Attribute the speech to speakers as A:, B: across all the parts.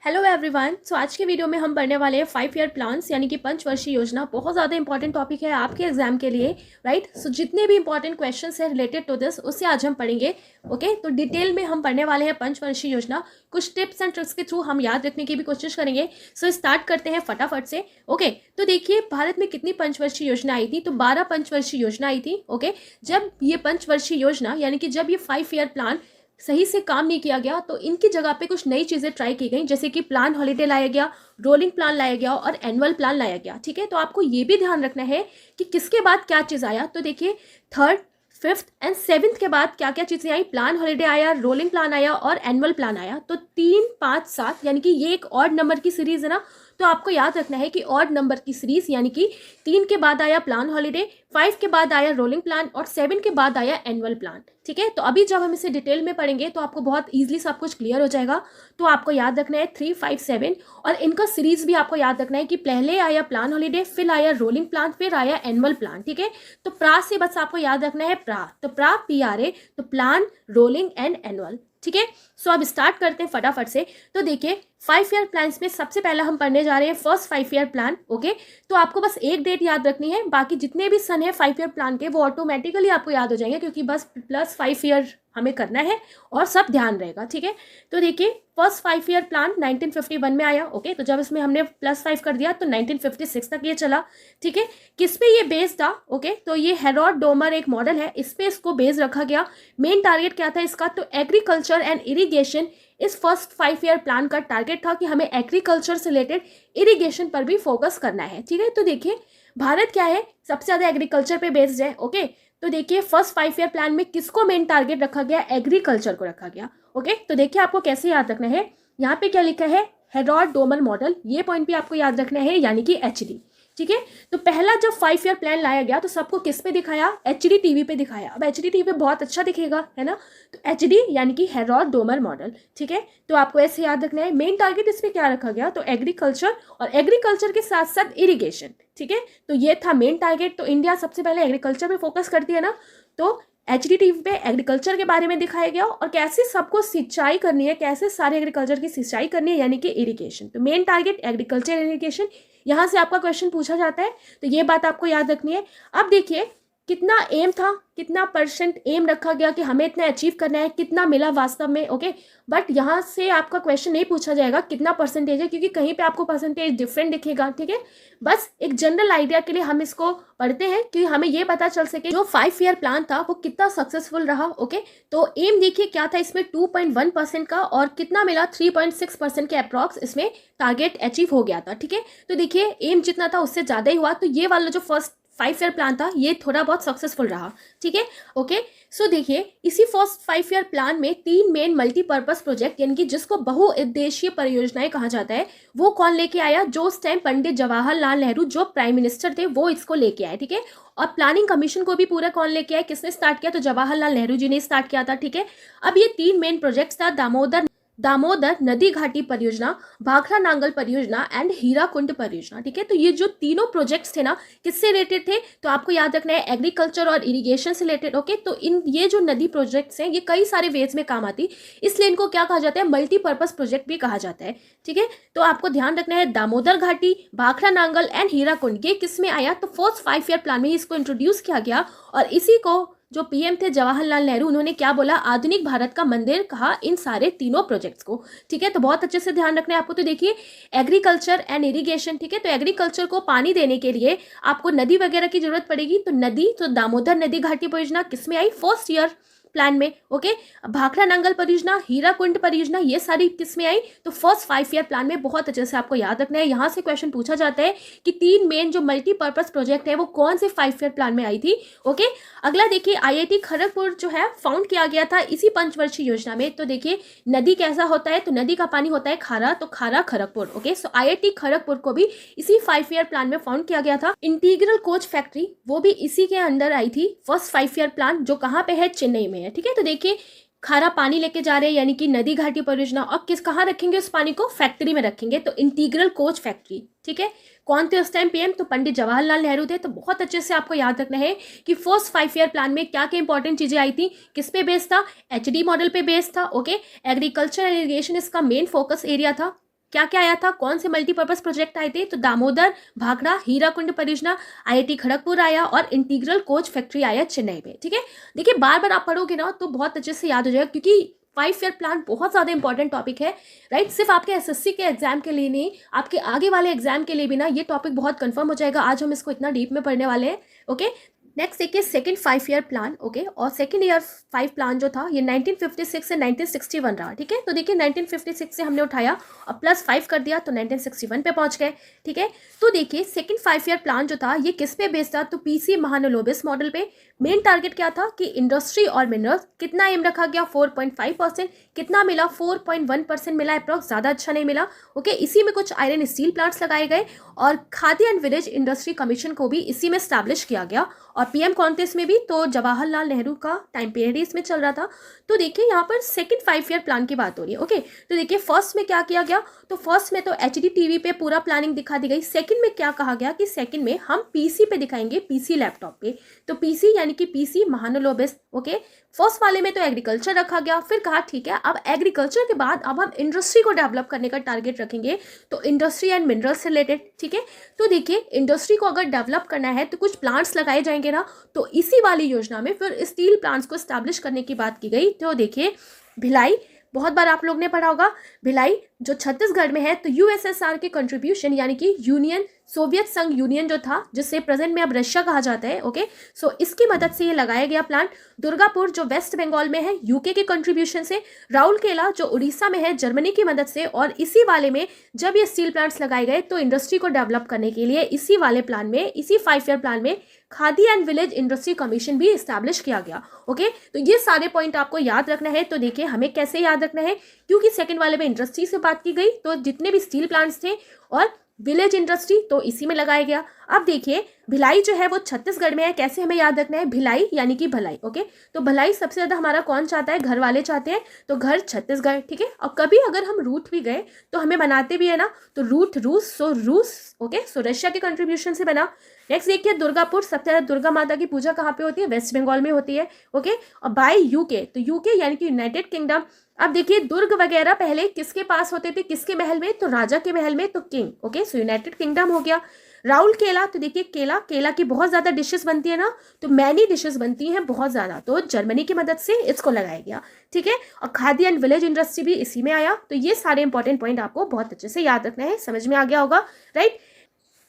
A: Hello everyone. सो आज के video में हम पढ़ने वाले हैं 5 ईयर प्लान्स यानी कि पंचवर्षीय योजना। बहुत ज़्यादा इंपॉर्टेंट टॉपिक है आपके एग्जाम के लिए, राइट। सो जितने भी इंपॉर्टेंट क्वेश्चंस हैं रिलेटेड टू दिस उससे आज हम पढ़ेंगे। ओके, तो डिटेल में हम पढ़ने वाले हैं पंचवर्षीय योजना। कुछ टिप्स एंड ट्रिक्स के थ्रू हम याद रखने की भी कोशिश करेंगे। सो स्टार्ट करते हैं फटाफट से। ओके, तो देखिए भारत में कितनी पंचवर्षीय योजना आई थी, तो 12 पंचवर्षीय योजना आई थी। ओके, जब ये पंचवर्षीय योजना यानी कि जब ये 5 ईयर प्लान सही से काम नहीं किया गया तो इनकी जगह पे कुछ नई चीज़ें ट्राई की गई, जैसे कि प्लान हॉलीडे लाया गया, रोलिंग प्लान लाया गया और एनुअल प्लान लाया गया। ठीक है, तो आपको ये भी ध्यान रखना है कि किसके बाद क्या चीज़ आया। तो देखिए 3rd, 5th एंड 7th के बाद क्या क्या चीज़ें आई। प्लान हॉलीडे आया, रोलिंग प्लान आया और एनुअल प्लान आया। तो 3, 5, 7 यानी कि ये एक ऑड नंबर की सीरीज़ है ना, तो आपको याद रखना है कि ऑड नंबर की सीरीज यानी कि 3 के बाद आया प्लान हॉलीडे, 5 के बाद आया रोलिंग प्लान और 7 के बाद आया एनुअल प्लान। ठीक है, तो अभी जब हम इसे डिटेल में पढ़ेंगे तो आपको बहुत ईजिली सब कुछ क्लियर हो जाएगा। तो आपको याद रखना है 3, 5, 7 और इनका सीरीज भी आपको याद रखना है कि पहले आया प्लान हॉलीडे, फिर आया रोलिंग प्लान, फिर आया एनुअल प्लान। ठीक है, तो प्रा से बस आपको याद रखना है प्रा, तो प्रा PRA, तो प्लान, रोलिंग एंड एनुअल। ठीक है, सो अब स्टार्ट करते हैं फटाफट से। तो देखिए 5 ईयर प्लान्स में सबसे पहला हम पढ़ने जा रहे हैं फर्स्ट 5 ईयर प्लान। ओके, तो आपको बस एक डेट याद रखनी है, बाकी जितने भी सन है 5 ईयर प्लान के वो ऑटोमेटिकली आपको याद हो जाएंगे, क्योंकि बस प्लस 5 ईयर हमें करना है और सब ध्यान रहेगा। ठीक है, तो देखिए फर्स्ट 5 ईयर प्लान 1951 में आया। ओके, तो जब इसमें हमने +5 कर दिया तो 1956 तक ये चला। ठीक है, किस पे ये बेस था? ओके, तो ये हेरोड डोमर एक मॉडल है, इस पे इसको बेस रखा गया। मेन टारगेट क्या था इसका? तो एग्रीकल्चर एंड इरिगेशन इस फर्स्ट 5 ईयर प्लान का टारगेट था कि हमें एग्रीकल्चर से रिलेटेड इरिगेशन पर भी फोकस करना है। ठीक है, तो देखिए भारत क्या है, सबसे ज़्यादा एग्रीकल्चर पे बेस्ड है। ओके, तो देखिए फर्स्ट 5 ईयर प्लान में किसको मेन टारगेट रखा गया? एग्रीकल्चर को रखा गया। ओके, तो देखिए आपको कैसे याद रखना है, यहाँ पे क्या लिखा है? हेरोड डोमर मॉडल, ये पॉइंट भी आपको याद रखना है, यानी कि HD। ठीक है, तो पहला जब 5 ईयर प्लान लाया गया तो सबको किस पे दिखाया? HD TV पे दिखाया। अब HD TV पे बहुत अच्छा दिखेगा, है ना, तो HD यानी कि हेरोड डोमर मॉडल। ठीक है, तो आपको ऐसे याद रखना है। मेन टारगेट इस पे क्या रखा गया? तो एग्रीकल्चर, और एग्रीकल्चर के साथ साथ इरिगेशन। ठीक है, तो ये था मेन टारगेट। तो इंडिया सबसे पहले एग्रीकल्चर पे फोकस करती है ना, तो HD TV पे एग्रीकल्चर के बारे में दिखाया गया और कैसे सबको सिंचाई करनी है, कैसे सारे एग्रीकल्चर की सिंचाई करनी है, यानी कि इरिगेशन। तो मेन टारगेट एग्रीकल्चर इरिगेशन, यहाँ से आपका क्वेश्चन पूछा जाता है, तो ये बात आपको याद रखनी है। अब देखिए कितना एम था, कितना % एम रखा गया कि हमें इतना अचीव करना है, कितना मिला वास्तव में। ओके, बट यहाँ से आपका क्वेश्चन नहीं पूछा जाएगा कितना % है, क्योंकि कहीं पे आपको % डिफरेंट दिखेगा। ठीक है, बस एक जनरल आइडिया के लिए हम इसको पढ़ते हैं कि हमें ये पता चल सके जो 5 ईयर प्लान था वो कितना सक्सेसफुल रहा। ओके, तो एम देखिए क्या था इसमें 2.1% का, और कितना मिला 3.6% के अप्रॉक्स इसमें टारगेट अचीव हो गया था। ठीक है, तो देखिए एम जितना था उससे ज़्यादा ही हुआ, तो ये वाला जो फर्स्ट 5 ईयर प्लान था ये थोड़ा बहुत सक्सेसफुल रहा। ठीक है, ओके, सो देखिए इसी फर्स्ट 5 ईयर प्लान में 3 मेन मल्टीपर्पज प्रोजेक्ट यानी कि जिसको बहुउद्देशीय परियोजनाएं कहा जाता है, वो कौन लेके आया? जो उस टाइम पंडित जवाहरलाल नेहरू जो प्राइम मिनिस्टर थे वो इसको लेके आए। ठीक है, और प्लानिंग कमीशन को भी पूरा कौन लेके आए, किसने स्टार्ट किया? तो जवाहरलाल नेहरू जी ने स्टार्ट किया था। ठीक है, अब ये 3 मेन प्रोजेक्ट्स था, दामोदर नदी घाटी परियोजना, भाखड़ा नांगल परियोजना एंड हीराकुंड परियोजना। ठीक है, तो ये जो तीनों प्रोजेक्ट्स थे ना किससे रिलेटेड थे? तो आपको याद रखना है एग्रीकल्चर और इरिगेशन से रिलेटेड। ओके, तो इन ये जो नदी प्रोजेक्ट्स हैं ये कई सारे वेज में काम आती, इसलिए इनको क्या कहा जाता है? मल्टीपर्पज प्रोजेक्ट भी कहा जाता है। ठीक है, तो आपको ध्यान रखना है दामोदर घाटी, भाखड़ा नांगल एंड हीराकुंड ये किस में आया? तो फर्स्ट 5 ईयर प्लान में इसको इंट्रोड्यूस किया गया, और इसी को जो PM थे जवाहरलाल नेहरू, उन्होंने क्या बोला? आधुनिक भारत का मंदिर कहा इन सारे तीनों प्रोजेक्ट्स को। ठीक है, तो बहुत अच्छे से ध्यान रखना है आपको। तो देखिए एग्रीकल्चर एंड इरिगेशन, ठीक है, तो एग्रीकल्चर को पानी देने के लिए आपको नदी वगैरह की जरूरत पड़ेगी, तो नदी, तो दामोदर नदी घाटी परियोजना किस में आई? फर्स्ट ईयर प्लान में। ओके, भाखड़ा नांगल परियोजना, हीराकुंड परियोजना ये सारी किस में आई? तो फर्स्ट 5 ईयर प्लान में। बहुत अच्छे से आपको याद रखना है, यहाँ से क्वेश्चन पूछा जाता है कि 3 मेन जो मल्टीपर्पज प्रोजेक्ट है वो कौन से 5 ईयर प्लान में आई थी। ओके, अगला देखिए IIT खड़गपुर जो है फाउंड किया गया था इसी पंचवर्षीय योजना में। तो देखिए नदी कैसा होता है? तो नदी का पानी होता है खारा, तो खारा खड़गपुर। ओके, सो IIT खड़गपुर को भी इसी 5 ईयर प्लान में फाउंड किया गया था। इंटीग्रल कोच फैक्ट्री वो भी इसी के अंदर आई थी फर्स्ट 5 ईयर प्लान, जो कहाँ पे है? चेन्नई में है। ठीक है, तो देखिए खारा पानी लेके जा रहे हैं यानी कि नदी घाटी परियोजना, और किस कहाँ रखेंगे उस पानी को? फैक्ट्री में रखेंगे, तो इंटीग्रल कोच फैक्ट्री। ठीक है, कौन थे उस टाइम PM? तो पंडित जवाहरलाल नेहरू थे। तो बहुत अच्छे से आपको याद रखना है कि फर्स्ट 5 ईयर प्लान में क्या क्या इंपॉर्टेंट चीजें आई थी, किस पे बेस्ड था? HD मॉडल पे बेस्ड था। ओके, एग्रीकल्चर एंड इरिगेशन इसका मेन फोकस एरिया था। क्या क्या आया था, कौन से मल्टीपर्पज प्रोजेक्ट आए थे, तो दामोदर भाखड़ा हीराकुंड परियोजना, आईआईटी खड़गपुर आया और इंटीग्रल कोच फैक्ट्री आया चेन्नई में। ठीक है, देखिए बार बार आप पढ़ोगे ना तो बहुत अच्छे से याद हो जाएगा, क्योंकि 5 ईयर प्लान बहुत ज़्यादा इंपॉर्टेंट टॉपिक है, राइट। सिर्फ आपके एसएससी के एग्जाम के लिए नहीं, आपके आगे वाले एग्जाम के लिए भी ना ये टॉपिक बहुत कंफर्म हो जाएगा। आज हम इसको इतना डीप में पढ़ने वाले हैं। ओके, नेक्स्ट देखिए सेकंड 5 ईयर प्लान। ओके, और सेकंड ईयर 5 प्लान जो था ये 1956 से 1961 रहा। ठीक है, तो देखिए 1956 से हमने उठाया और +5 कर दिया तो 1961 पे पहुंच गए। ठीक है, तो देखिए सेकंड 5 ईयर प्लान जो था ये किस पे बेस्ड था, तो पीसी महालनोबिस मॉडल पे। मेन टारगेट क्या था कि इंडस्ट्री और मिनरल्स, कितना एम रखा गया 4.5%, कितना मिला 4.1% मिला अप्रॉक्स, ज़्यादा अच्छा नहीं मिला। ओके, इसी में कुछ आयरन स्टील प्लांट्स लगाए गए और khadi and village industry commission को भी इसी में स्टैब्लिश किया गया। और पीएम कौन थे इसमें भी, तो जवाहरलाल नेहरू का टाइम पीरियड इसमें चल रहा था। तो देखिए यहाँ पर सेकंड 5 ईयर प्लान की बात हो रही है। ओके, तो देखिए फर्स्ट में क्या किया गया, तो फर्स्ट में तो एचडी टीवी पे पूरा प्लानिंग दिखा दी गई। सेकंड में क्या कहा गया कि सेकंड में हम पीसी पे दिखाएंगे, पीसी लैपटॉप पे, तो पीसी यानी कि पीसी महालनोबिस। ओके, फर्स्ट वाले में तो एग्रीकल्चर रखा गया, फिर कहा ठीक है अब एग्रीकल्चर के बाद अब हम इंडस्ट्री को डेवलप करने का टारगेट रखेंगे, तो इंडस्ट्री एंड मिनरल्स से रिलेटेड। ठीक है, तो देखिए इंडस्ट्री को अगर डेवलप करना है तो कुछ प्लांट्स लगाए जाएंगे ना, तो इसी वाली योजना में फिर स्टील प्लांट्स को एस्टैब्लिश करने की बात की गई। तो देखिए भिलाई, बहुत बार आप लोग ने पढ़ा होगा, भिलाई जो छत्तीसगढ़ में है, तो यूएसएसआर के कंट्रीब्यूशन यानी कि यूनियन सोवियत संघ यूनियन जो था, जिससे प्रेजेंट में अब रशिया कहा जाता है। ओके, सो इसकी मदद से ये लगाया गया प्लांट। दुर्गापुर जो वेस्ट बंगाल में है, यूके के कंट्रीब्यूशन से। राउरकेला जो उड़ीसा में है, जर्मनी की मदद से। और इसी वाले में जब ये स्टील प्लांट्स लगाए गए तो इंडस्ट्री को डेवलप करने के लिए इसी वाले प्लान में, इसी 5 ईयर प्लान में khadi and village industry commission भी इस्टेब्लिश किया गया। ओके, तो ये सारे पॉइंट आपको याद रखना है। तो देखिए हमें कैसे याद रखना है, क्योंकि सेकंड वाले में इंडस्ट्री से बात की गई, तो जितने भी स्टील प्लांट्स थे और विलेज इंडस्ट्री तो इसी में लगाया गया। अब देखिए भिलाई जो है वो छत्तीसगढ़ में है, कैसे हमें याद रखना है, भिलाई यानी कि भलाई। ओके, तो भलाई सबसे ज्यादा हमारा कौन चाहता है, घर वाले चाहते हैं, तो घर छत्तीसगढ़। ठीक है, और कभी अगर हम रूट भी गए तो हमें बनाते भी है ना, तो रूट रूस, सो रूस। ओके, सो रशिया के कंट्रीब्यूशन से बना। नेक्स्ट देखिए दुर्गापुर, सबसे ज्यादा दुर्गा माता की पूजा कहाँ पे होती है, वेस्ट बंगाल में होती है। ओके, और बाय यूके, तो यूके यानी कि यूनाइटेड किंगडम। अब देखिए दुर्ग वगैरह पहले किसके पास होते थे, किसके महल में, तो राजा के महल में, तो किंग। ओके, सो यूनाइटेड किंगडम हो गया। राउल केला, तो देखिए केला, केला की बहुत ज्यादा डिशेस बनती है ना, तो मैनी डिशेस बनती हैं बहुत ज्यादा, तो जर्मनी की मदद से इसको लगाया गया। ठीक है, और खादी एंड विलेज इंडस्ट्री भी इसी में आया। तो ये सारे इंपॉर्टेंट पॉइंट आपको बहुत अच्छे से याद रखना है, समझ में आ गया होगा, राइट।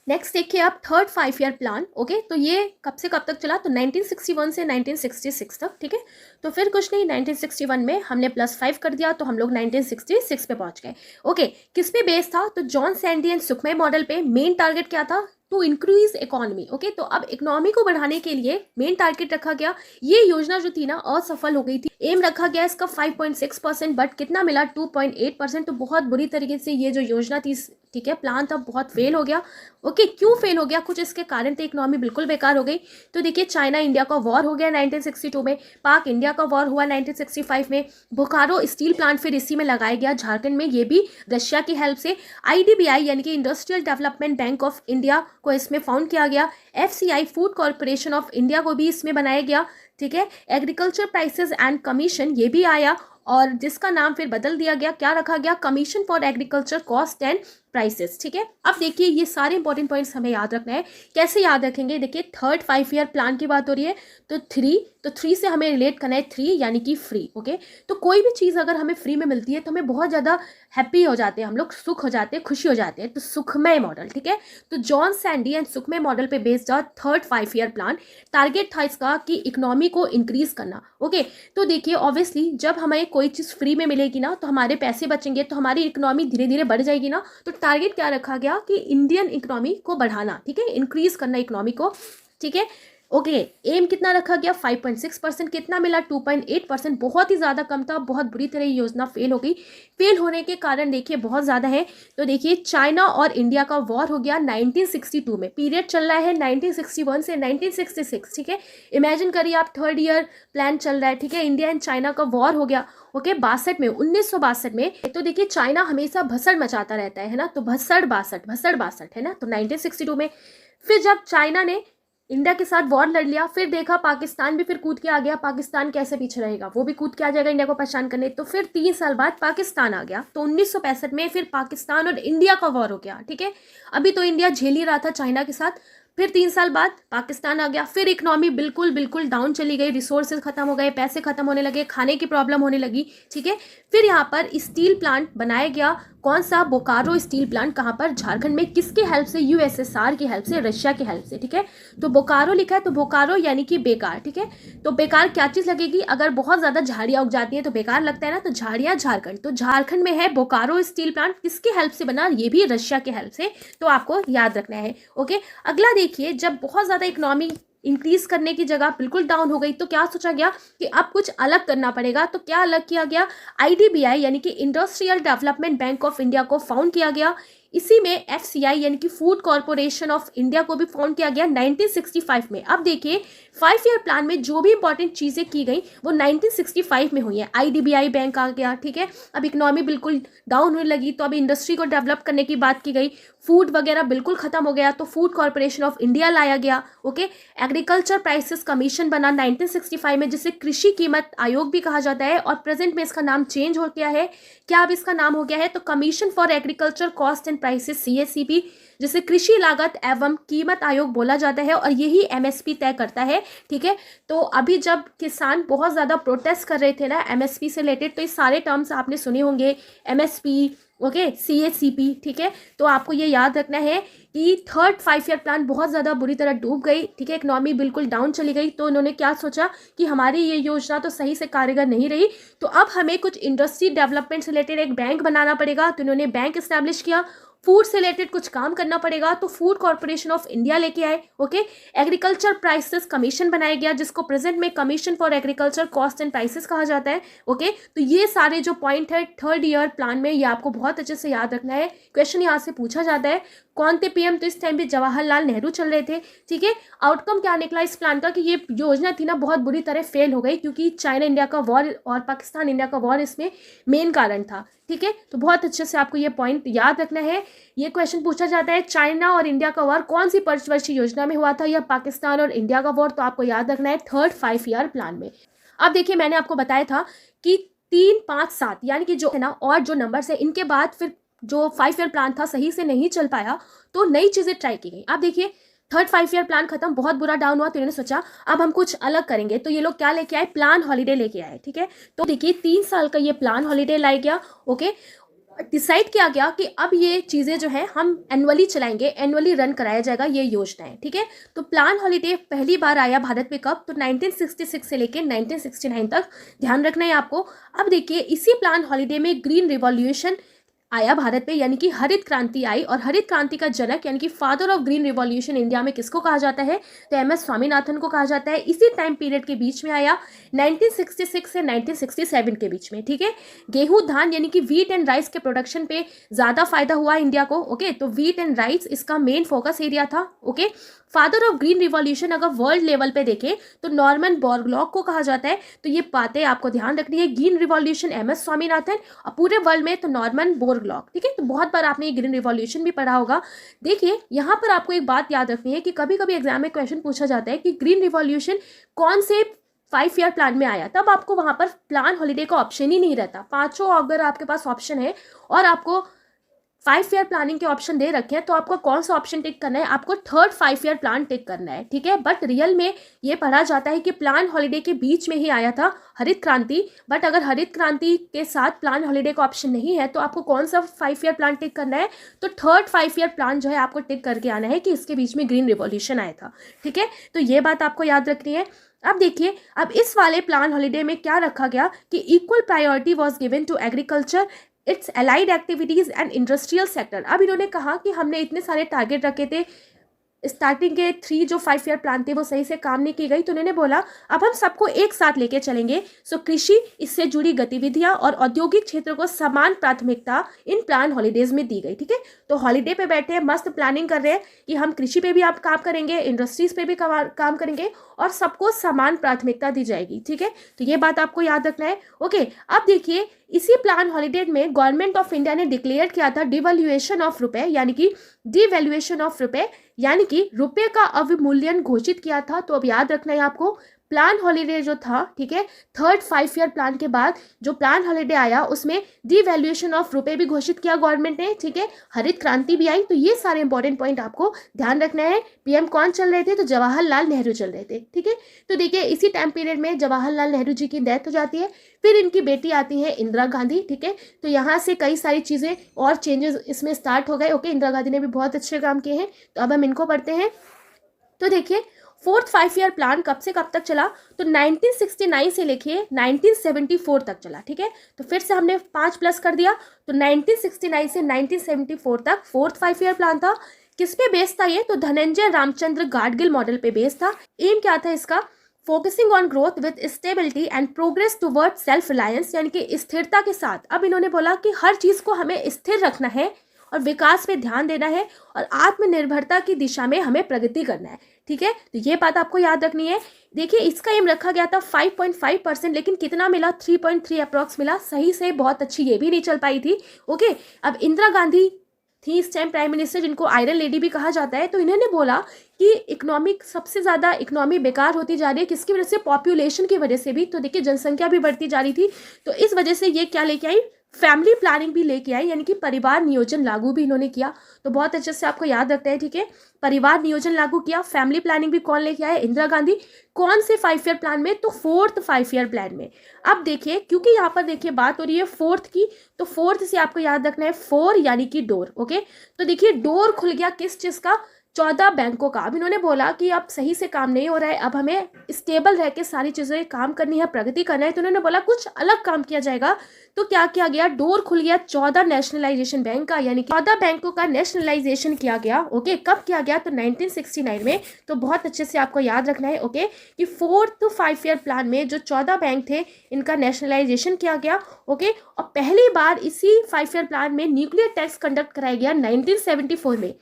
A: नेक्स्ट देखिए आप थर्ड 5 ईयर प्लान। ओके, तो ये कब से कब तक चला, तो 1961 से 1966 तक। ठीक है, तो फिर कुछ नहीं, 1961 में हमने +5 कर दिया तो हम लोग 1966 पे पहुंच गए। ओके, किस पे बेस था, तो जॉन सैंडी एंड सुखमय मॉडल पे। मेन टारगेट क्या था, टू इंक्रीज इकोनॉमी। ओके, तो अब इकोनॉमी को बढ़ाने के लिए मेन टारगेट रखा गया। ये योजना जो थी ना असफल हो गई थी। एम रखा गया इसका 5.6%, बट कितना मिला 2.8%, तो बहुत बुरी तरीके से ये जो योजना थी, ठीक है, प्लान था, बहुत फेल हो गया। ओके, क्यों फेल हो गया, कुछ इसके कारण थे, इकोनॉमी बिल्कुल बेकार हो गई। तो देखिए चाइना इंडिया का वॉर हो गया 1962 में, पाक इंडिया का वॉर हुआ 1965 में, बोकारो स्टील प्लांट फिर इसी में लगाया गया झारखंड में, ये भी रशिया की हेल्प से। आईडीबीआई यानी कि industrial development bank of India को इसमें फाउंड किया गया। FCI food corporation of India को भी इसमें बनाया गया। ठीक है, एग्रीकल्चर प्राइसेस एंड कमीशन ये भी आया, और जिसका नाम फिर बदल दिया गया, क्या रखा गया, commission for agriculture cost and prices. ठीक है, अब देखिए ये सारे इंपॉर्टेंट पॉइंट्स हमें याद रखना है। कैसे याद रखेंगे, देखिए थर्ड 5 ईयर प्लान की बात हो रही है, तो 3 से हमें रिलेट करना है, 3 यानी कि फ्री। ओके, तो कोई भी चीज़ अगर हमें फ्री में मिलती है तो हमें बहुत ज़्यादा हैप्पी हो जाते हैं, हम लोग सुख हो जाते हैं, खुशी हो जाते हैं, तो सुखमय मॉडल। ठीक है, तो जॉन सैंडी एंड सुखमय मॉडल पे based third 5 year plan. Target था इसका कि इकोनॉमी को इंक्रीज करना। ओके, तो देखिए ऑब्वियसली जब हमें कोई चीज़ फ्री में मिलेगी ना, तो हमारे पैसे बचेंगे, तो हमारी इकोनॉमी धीरे धीरे बढ़ जाएगी ना। तो टारगेट क्या रखा गया कि इंडियन इकोनॉमी को बढ़ाना, ठीक है, इंक्रीज करना इकोनॉमी को। ठीक है, ओके, एम कितना रखा गया 5.6%, कितना मिला 2.8%, बहुत ही ज़्यादा कम था, बहुत बुरी तरह ये योजना फेल हो गई। फेल होने के कारण देखिए बहुत ज़्यादा है। तो देखिए चाइना और इंडिया का वॉर हो गया 1962 में, पीरियड चल रहा है 1961 से 1966। ठीक है, इमेजिन करिए आप थर्ड ईयर प्लान चल रहा है। ठीक है, इंडिया एंड चाइना का वॉर हो गया। ओके, 1962 में। तो देखिए चाइना हमेशा भसड़ मचाता रहता है ना, तो भसड़ बासठ है ना, तो 1962 में फिर जब चाइना ने इंडिया के साथ वॉर लड़ लिया, फिर देखा पाकिस्तान भी फिर कूद के आ गया, पाकिस्तान कैसे पीछे रहेगा, वो भी कूद के आ जाएगा इंडिया को परेशान करने। तो फिर 3 साल बाद पाकिस्तान आ गया, तो 1965 में फिर पाकिस्तान और इंडिया का वॉर हो गया, ठीक है। अभी तो इंडिया झेल ही रहा था चाइना के साथ, फिर 3 साल बाद पाकिस्तान आ गया, फिर इकोनॉमी बिल्कुल बिल्कुल डाउन चली गई, रिसोर्सेज खत्म हो गए, पैसे खत्म होने लगे, खाने की प्रॉब्लम होने लगी, ठीक है। फिर यहाँ पर स्टील प्लांट बनाया गया, कौन सा, बोकारो स्टील प्लांट। कहाँ पर, झारखंड में। किसकी हेल्प से, यूएसएसआर की हेल्प से, रशिया की हेल्प से, ठीक है। तो बोकारो लिखा है, तो बोकारो यानी कि बेकार, ठीक है। तो बेकार क्या चीज़ लगेगी, अगर बहुत ज़्यादा झाड़ियाँ उग जाती हैं तो बेकार लगता है ना, तो झाड़ियाँ झारखंड, तो झारखंड में है बोकारो स्टील प्लांट। किसकी हेल्प से बना, ये भी रशिया की हेल्प से, तो आपको याद रखना है। ओके, अगला देखिए, जब बहुत ज़्यादा इकोनॉमी इंक्रीज करने की जगह बिल्कुल डाउन हो गई, तो क्या सोचा गया कि अब कुछ अलग करना पड़ेगा। तो क्या अलग किया गया, आईडीबीआई यानी कि industrial development bank of India को फाउंड किया गया। इसी में एफसीआई यानी कि फूड कॉर्पोरेशन ऑफ इंडिया को भी फाउंड किया गया 1965 में। अब देखिए 5 ईयर प्लान में जो भी इंपॉर्टेंट चीज़ें की गई वो 1965 में हुई हैं। आईडीबीआई बैंक आ गया, ठीक है। अब इकोनॉमी बिल्कुल डाउन होने लगी, तो अब इंडस्ट्री को डेवलप करने की बात की गई। फूड वगैरह बिल्कुल खत्म हो गया, तो फूड कॉर्पोरेशन ऑफ इंडिया लाया गया। ओके, एग्रीकल्चर प्राइसेस कमीशन बना 1965 में, जिसे कृषि कीमत आयोग भी कहा जाता है, और प्रेजेंट में इसका नाम चेंज हो गया है। क्या अब इसका नाम हो गया है, तो commission for agriculture cost and prices, CACP, जिसे कृषि लागत एवं कीमत आयोग बोला जाता है, और यही MSP तय करता है, ठीक है। तो अभी जब किसान बहुत ज़्यादा प्रोटेस्ट कर रहे थे ना MSP से रिलेटेड, तो ये सारे टर्म्स आपने सुने होंगे, MSP, ओके, CACP, ठीक है। तो आपको ये याद रखना है कि थर्ड 5 ईयर प्लान बहुत ज़्यादा बुरी तरह डूब गई, ठीक है। इकोनॉमी बिल्कुल डाउन चली गई, तो उन्होंने क्या सोचा कि हमारी ये योजना तो सही से कारगर नहीं रही, तो अब हमें कुछ इंडस्ट्री डेवलपमेंट से रिलेटेड एक बैंक बनाना पड़ेगा। तो उन्होंने बैंक इस्टेब्लिश किया। फूड से रिलेटेड कुछ काम करना पड़ेगा, तो फूड कॉर्पोरेशन ऑफ इंडिया लेके आए। ओके, एग्रीकल्चर प्राइसेस कमीशन बनाया गया, जिसको प्रेजेंट में commission for agriculture cost and prices कहा जाता है। ओके, तो ये सारे जो पॉइंट है थर्ड ईयर प्लान में, ये आपको बहुत अच्छे से याद रखना है। क्वेश्चन यहाँ से पूछा जाता है, कौन थे पीएम, तो इस टाइम पे जवाहरलाल नेहरू चल रहे थे, ठीक है। आउटकम क्या निकला इस प्लान का, कि ये योजना थी ना बहुत बुरी तरह फेल हो गई, क्योंकि चाइना इंडिया का वॉर और पाकिस्तान इंडिया का वॉर इसमें मेन कारण था, ठीक है। तो बहुत अच्छे से आपको ये पॉइंट याद रखना है। ये क्वेश्चन पूछा जाता है, चाइना और इंडिया का वॉर कौन सी पंचवर्षीय योजना में हुआ था, या पाकिस्तान और इंडिया का वॉर, तो आपको याद रखना है थर्ड 5 ईयर प्लान में। अब देखिए, मैंने आपको बताया था कि 3, 5, 7 यानी कि जो है ना, और जो नंबर्स है इनके बाद फिर जो 5 ईयर प्लान था सही से नहीं चल पाया, तो नई चीज़ें ट्राई की गई। आप देखिए थर्ड 5 ईयर प्लान खत्म, बहुत बुरा डाउन हुआ, तो इन्होंने सोचा अब हम कुछ अलग करेंगे। तो ये लोग क्या लेके आए, प्लान हॉलीडे लेके आए, ठीक है। तो देखिए 3 साल का ये प्लान हॉलीडे लाया गया। ओके, डिसाइड किया गया कि अब ये चीज़ें जो है हम एनुअली चलाएंगे, एनुअली रन कराया जाएगा ये योजनाएं, ठीक है। तो प्लान हॉलीडे पहली बार आया भारत में कब, तो 1966 से लेकर 1969 तक, ध्यान रखना है आपको। अब देखिए इसी प्लान हॉलीडे में ग्रीन रिवॉल्यूशन आया भारत में, यानी कि हरित क्रांति आई, और हरित क्रांति का जनक यानी कि father of green revolution India में किसको कहा जाता है, तो MS स्वामीनाथन को कहा जाता है। इसी टाइम पीरियड के बीच में आया 1966 से 1967 के बीच में, ठीक है। गेहूं धान यानी कि वीट एंड राइस के प्रोडक्शन पे ज़्यादा फायदा हुआ इंडिया को। ओके, तो वीट एंड राइस इसका मेन फोकस एरिया था। Okay, father of green revolution अगर वर्ल्ड लेवल पे देखें तो नॉर्मन बोरलॉग को कहा जाता है। तो ये बातें आपको ध्यान रखनी है, ग्रीन रिवॉल्यूशन MS स्वामीनाथन, और पूरे वर्ल्ड में तो नॉर्मन बोरलॉग, ठीक है। तो बहुत बार आपने ये ग्रीन रिवॉल्यूशन भी पढ़ा होगा। देखिए यहाँ पर आपको एक बात याद रखनी है कि कभी कभी एग्जाम में क्वेश्चन पूछा जाता है कि ग्रीन रिवॉल्यूशन कौन से 5 ईयर प्लान में आया, तब आपको वहाँ पर प्लान हॉलीडे का ऑप्शन ही नहीं रहता। 5 अगर आपके पास ऑप्शन है और आपको 5 ईयर प्लानिंग के ऑप्शन दे रखे हैं, तो आपको कौन सा ऑप्शन टिक करना है, आपको थर्ड 5 ईयर प्लान टिक करना है, ठीक है। बट रियल में ये पढ़ा जाता है कि प्लान हॉलीडे के बीच में ही आया था हरित क्रांति, बट अगर हरित क्रांति के साथ प्लान हॉलीडे का ऑप्शन नहीं है, तो आपको कौन सा 5 ईयर प्लान टिक करना है, तो थर्ड 5 ईयर प्लान जो है आपको टिक करके आना है कि इसके बीच में ग्रीन रिवॉल्यूशन आया था, ठीक है। तो ये बात आपको याद रखनी है। अब देखिए, अब इस वाले प्लान हॉलीडे में क्या रखा गया कि equal priority was given to agriculture, its allied activities and industrial sector. अब इन्होंने कहा कि हमने इतने सारे टारगेट रखे थे, स्टार्टिंग के 3 जो 5 ईयर प्लान थे वो सही से काम नहीं की गई, तो उन्होंने बोला अब हम सबको एक साथ लेके चलेंगे। सो कृषि, इससे जुड़ी गतिविधियां और औद्योगिक क्षेत्र को समान प्राथमिकता इन प्लान हॉलीडेज में दी गई, ठीक है। तो हॉलीडे पे बैठे हैं, मस्त प्लानिंग कर रहे हैं कि हम कृषि पे भी आप काम करेंगे, इंडस्ट्रीज पे भी काम करेंगे, और सबको समान प्राथमिकता दी जाएगी, ठीक है। तो ये बात आपको याद रखना है। ओके, अब देखिए इसी प्लान हॉलीडे में गवर्नमेंट ऑफ इंडिया ने डिक्लेयर किया था डिवैल्यूएशन ऑफ रुपए, यानी कि डिवैल्यूएशन ऑफ रुपए, यानी कि रुपए का अवमूल्यन घोषित किया था। तो अब याद रखना है आपको, प्लान हॉलीडे जो था, ठीक है, थर्ड 5 ईयर प्लान के बाद जो प्लान हॉलीडे आया उसमें डिवैल्यूएशन ऑफ रुपए भी घोषित किया गवर्नमेंट ने, ठीक है, हरित क्रांति भी आई। तो ये सारे इंपॉर्टेंट पॉइंट आपको ध्यान रखना है। पीएम कौन चल रहे थे? तो जवाहरलाल नेहरू चल रहे थे, ठीक है। तो देखिए इसी टाइम पीरियड में जवाहरलाल नेहरू जी की डेथ हो जाती है, फिर इनकी बेटी आती है इंदिरा गांधी, ठीक है। तो यहाँ से कई सारी चीज़ें और चेंजेस इसमें स्टार्ट हो गए। ओके, इंदिरा गांधी ने भी बहुत अच्छे काम किए हैं। तो अब हम इनको पढ़ते हैं। तो देखिए फोर्थ 5 ईयर प्लान कब से कब तक चला? तो 1969 से लेके 1974 तक चला, ठीक है। तो फिर से हमने 5 प्लस कर दिया। तो 1969 से 1974 तक फोर्थ 5 ईयर प्लान था। किस पे बेस्ड था ये? तो धनंजय रामचंद्र गाडगिल मॉडल पे बेस्ड था। एम क्या था इसका? Focusing on growth with stability and progress toward self reliance, यानी कि स्थिरता के साथ। अब इन्होंने बोला कि हर चीज को हमें स्थिर रखना है और विकास पे ध्यान देना है और आत्मनिर्भरता की दिशा में हमें प्रगति करना है, ठीक है। तो ये बात आपको याद रखनी है। देखिए इसका एम रखा गया था 5.5%, लेकिन कितना मिला? 3.3 अप्रॉक्स मिला। सही से बहुत अच्छी ये भी नहीं चल पाई थी। ओके, अब इंदिरा गांधी थी इस टाइम प्राइम मिनिस्टर, जिनको आयरन लेडी भी कहा जाता है। तो इन्होंने बोला कि इकोनॉमिक सबसे ज़्यादा इकोनॉमी बेकार होती जा रही है। किसकी वजह से? पॉपुलेशन की वजह से भी। तो देखिए जनसंख्या भी बढ़ती जा रही थी, तो इस वजह से ये क्या लेके आई? फैमिली प्लानिंग भी लेके आई, यानी कि परिवार नियोजन लागू भी इन्होंने किया। तो बहुत अच्छे से आपको याद रखना है, ठीक है। परिवार नियोजन लागू किया, फैमिली प्लानिंग भी कौन लेके आया? इंदिरा गांधी। कौन से 5 ईयर प्लान में? तो फोर्थ 5 ईयर प्लान में। अब देखिए क्योंकि यहाँ पर देखिए बात हो रही है फोर्थ की, तो फोर्थ से आपको याद रखना है 4 यानी कि डोर। ओके, तो देखिए डोर खुल गया किस चीज का? 14 बैंकों का। अब इन्होंने बोला कि अब सही से काम नहीं हो रहा है, अब हमें स्टेबल रह के सारी चीज़ें काम करनी है, प्रगति करना है। तो उन्होंने बोला कुछ अलग काम किया जाएगा। तो क्या किया गया? डोर खुल गया 14 नेशनलाइजेशन बैंक का, यानी कि 14 बैंकों का नेशनलाइजेशन किया गया। ओके, कब किया गया? तो 1969 में। तो बहुत अच्छे से आपको याद रखना है, ओके, कि फोर्थ 5 ईयर प्लान में जो 14 बैंक थे इनका नेशनलाइजेशन किया गया। ओके, और पहली बार इसी 5 ईयर प्लान में न्यूक्लियर टेस्ट कंडक्ट कराया गया 1974 में,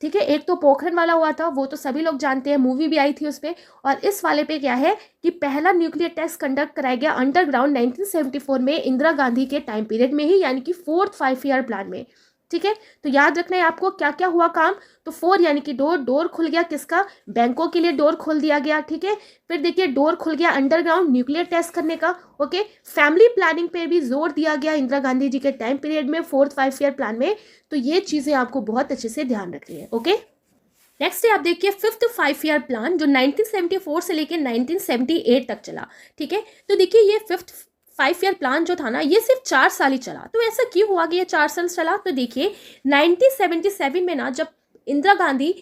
A: ठीक है। एक तो पोखरण वाला हुआ था, वो तो सभी लोग जानते हैं, मूवी भी आई थी उस पर। और इस वाले पे क्या है कि पहला न्यूक्लियर टेस्ट कंडक्ट कराया गया अंडरग्राउंड 1974 में, इंदिरा गांधी के टाइम पीरियड में ही, यानी कि फोर्थ 5 ईयर प्लान में, ठीक है। तो याद रखना है आपको क्या क्या हुआ काम। तो 4 यानी कि डोर, डोर खुल गया किसका? बैंकों के लिए डोर खोल दिया गया, ठीक है। फिर देखिए डोर खुल गया अंडरग्राउंड न्यूक्लियर टेस्ट करने का। ओके, फैमिली प्लानिंग पे भी जोर दिया गया इंदिरा गांधी जी के टाइम पीरियड में, फोर्थ 5 ईयर प्लान में। तो ये चीजें आपको बहुत अच्छे से ध्यान रखनी है। ओके, नेक्स्ट है आप देखिए फिफ्थ 5 ईयर प्लान जो 1974 से लेकर 1978 तक चला, ठीक है। तो देखिए ये फिफ्थ 5 ईयर प्लान जो था ना, ये सिर्फ 4 साल ही चला। तो ऐसा क्यों हुआ कि ये 4 साल चला? तो देखिए 1977 में ना, जब इंदिरा गांधी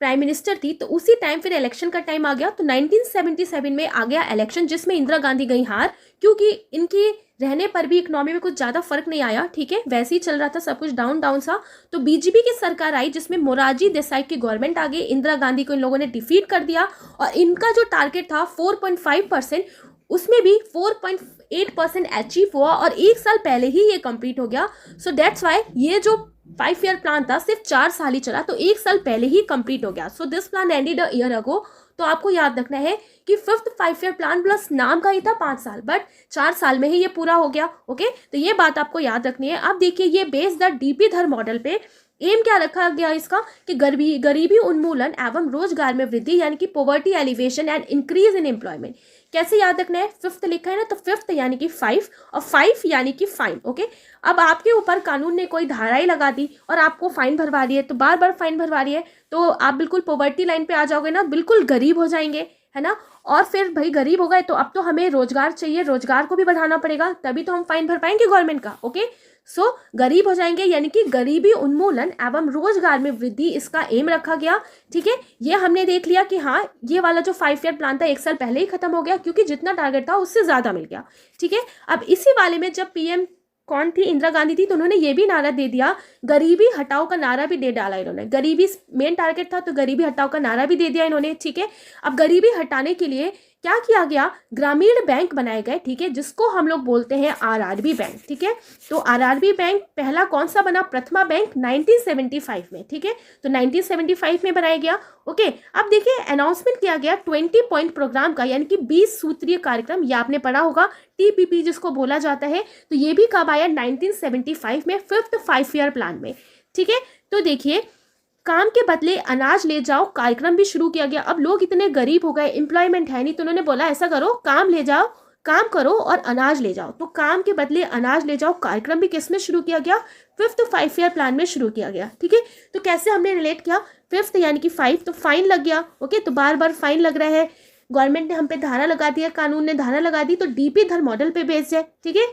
A: प्राइम मिनिस्टर थी, तो उसी टाइम फिर इलेक्शन का टाइम आ गया। तो 1977 में आ गया इलेक्शन, जिसमें इंदिरा गांधी गई हार, क्योंकि इनकी रहने पर भी इकोनॉमी में कुछ ज़्यादा फर्क नहीं आया, ठीक है, वैसे ही चल रहा था सब कुछ, डाउन डाउन सा। तो बीजेपी की सरकार आई, जिसमें मोरारजी देसाई की गवर्नमेंट आ गई। इंदिरा गांधी को इन लोगों ने डिफीट कर दिया और इनका जो टारगेट था 4.5%, उसमें भी 4.8% अचीव हुआ और 1 साल पहले ही ये कंप्लीट हो गया। सो दैट्स वाई ये जो 5 ईयर प्लान था सिर्फ 4 साल ही चला, तो 1 साल पहले ही कंप्लीट हो गया। So this plan ended a year ago. तो आपको याद रखना है कि फिफ्थ 5 ईयर प्लान प्लस नाम का ही था 5 साल, बट 4 साल में ही ये पूरा हो गया। ओके, तो ये बात आपको याद रखनी है। अब देखिए ये बेस्ड द डीपी धर मॉडल पे एम क्या रखा गया इसका कि गरीबी उन्मूलन एवं रोजगार में वृद्धि, यानी कि poverty alleviation and increase in employment. कैसे याद रखना है? फिफ्थ लिखा है ना, तो फिफ्थ यानी कि 5 और 5 यानी कि फाइन। ओके, अब आपके ऊपर कानून ने कोई धाराएं लगा दी और आपको फाइन भरवा रही है, तो बार बार फाइन भरवा रही है, तो आप बिल्कुल पॉवर्टी लाइन पे आ जाओगे ना, बिल्कुल गरीब हो जाएंगे, है ना। और फिर भाई गरीब हो गए तो अब तो हमें रोजगार चाहिए, रोजगार को भी बढ़ाना पड़ेगा, तभी तो हम फाइन भर पाएंगे गवर्नमेंट का। ओके, सो गरीब हो जाएंगे, यानी कि गरीबी उन्मूलन एवं रोजगार में वृद्धि इसका एम रखा गया, ठीक है। ये हमने देख लिया कि हाँ, ये वाला जो 5 ईयर प्लान था 1 साल पहले ही खत्म हो गया, क्योंकि जितना टारगेट था उससे ज्यादा मिल गया, ठीक है। अब इसी वाले में जब पीएम कौन थी? इंदिरा गांधी थी, तो उन्होंने ये भी नारा दे दिया, गरीबी हटाओ का नारा भी दे डाला इन्होंने। गरीबी मेन टारगेट था, तो गरीबी हटाओ का नारा भी दे दिया इन्होंने, ठीक है। अब गरीबी हटाने के लिए क्या किया गया? ग्रामीण बैंक बनाए गए, ठीक है, जिसको हम लोग बोलते हैं आरआरबी बैंक, ठीक है। तो आरआरबी बैंक पहला कौन सा बना? प्रथमा बैंक 1975 में, ठीक है। तो 1975 में बनाया गया। ओके, अब देखिए अनाउंसमेंट किया गया 20 पॉइंट प्रोग्राम का, यानी कि 20 सूत्रीय कार्यक्रम। ये आपने पढ़ा होगा, टीपीपी जिसको बोला जाता है। तो ये भी कब आया? 1975 में, फिफ्थ 5 ईयर प्लान में, ठीक है। तो देखिए काम के बदले अनाज ले जाओ कार्यक्रम भी शुरू किया गया। अब लोग इतने गरीब हो गए, एम्प्लॉयमेंट है नहीं, तो उन्होंने बोला ऐसा करो, काम ले जाओ, काम करो और अनाज ले जाओ। तो काम के बदले अनाज ले जाओ कार्यक्रम भी किस में शुरू किया गया? फिफ्थ 5 ईयर प्लान में शुरू किया गया। ठीक है, तो कैसे हमने रिलेट किया? फिफ्थ यानी कि 5, तो फाइन लग गया। ओके, तो बार बार फाइन लग रहा है, गवर्नमेंट ने हम पे धारा लगा दिया, कानून ने धारा लगा दी, तो डीपी धर मॉडल पे बेस्ड है। ठीक है,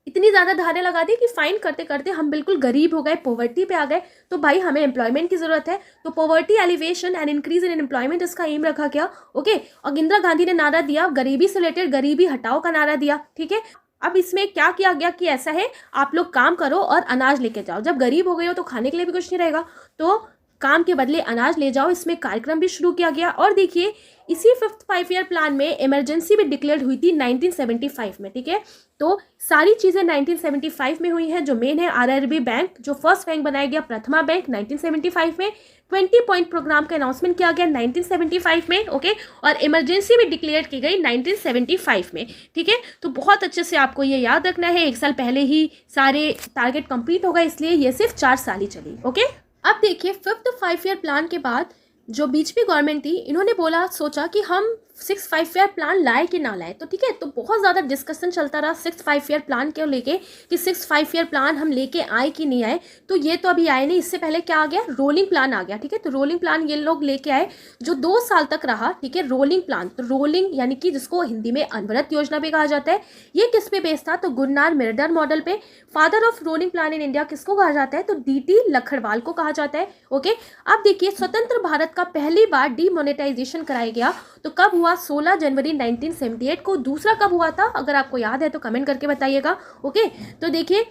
A: इतनी ज़्यादा धारे लगा दी कि फाइन करते करते हम बिल्कुल गरीब हो गए, पॉवर्टी पे आ गए। तो भाई हमें एम्प्लॉयमेंट की ज़रूरत है, तो poverty alleviation and increase in employment इसका एम रखा गया। ओके, और इंदिरा गांधी ने नारा दिया, गरीबी से रिलेटेड गरीबी हटाओ का नारा दिया। ठीक है, अब इसमें क्या किया गया कि ऐसा है आप लोग काम करो और अनाज लेके जाओ। जब गरीब हो गए हो तो खाने के लिए भी कुछ नहीं रहेगा, तो काम के बदले अनाज ले जाओ, इसमें कार्यक्रम भी शुरू किया गया। और देखिए इसी फिफ्थ 5 ईयर प्लान में इमरजेंसी भी डिक्लेयर हुई थी 1975 में। ठीक है, तो सारी चीज़ें 1975 में हुई हैं। जो मेन है आरआरबी बैंक, जो फर्स्ट बैंक बनाया गया प्रथमा बैंक 1975 में, 20 पॉइंट प्रोग्राम का अनाउंसमेंट किया गया 1975 में। ओके, और इमरजेंसी भी डिक्लेयर की गई 1975 में। ठीक है, तो बहुत अच्छे से आपको ये याद रखना है, 1 साल पहले ही सारे टारगेट कंप्लीट हो गए, इसलिए ये सिर्फ 4 साल ही चली। ओके, अब देखिए फिफ्थ 5 ईयर प्लान के बाद जो बीजेपी गवर्नमेंट थी, इन्होंने सोचा कि हम 6 5 ईयर प्लान लाए कि ना लाए। तो ठीक है, तो बहुत ज़्यादा डिस्कशन चलता रहा 6 5 ईयर प्लान के लेके कि 6 5 ईयर प्लान हम लेके आए कि नहीं आए। तो ये तो अभी आए नहीं, इससे पहले क्या आ गया? रोलिंग प्लान आ गया। ठीक है, तो रोलिंग प्लान ये लोग लेके आए जो 2 साल तक रहा। ठीक है, रोलिंग प्लान, तो रोलिंग यानी कि जिसको हिंदी में अनवरत योजना भी कहा जाता है, ये किस पे बेस्ड था? तो गुरनार मिर्डर मॉडल पे। Father of rolling plan in India किसको कहा जाता है? तो डीटी लखड़वाल को कहा जाता है। ओके, अब देखिए स्वतंत्र भारत का पहली बार डीमोनेटाइजेशन कराया गया, तो कब हुआ? 16 जनवरी 1978 को। दूसरा कब हुआ था? अगर आपको याद है तो कमेंट करके बताइएगा। ओके, तो देखिए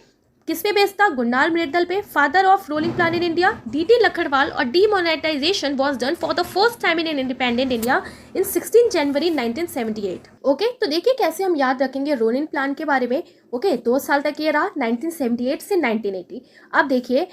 A: किस पे बेस्ड था? गुरनार मिर्दल पे। Father of rolling plan in India DT Lakdawala, और demonetisation was done for the first time in independent India in 16 January 1978। Okay, तो देखिए कैसे हम याद रखेंगे रोलिंग प्लान के बारे में। ओके, 2 साल तक ये रहा 1978 से 1980। अब देखिए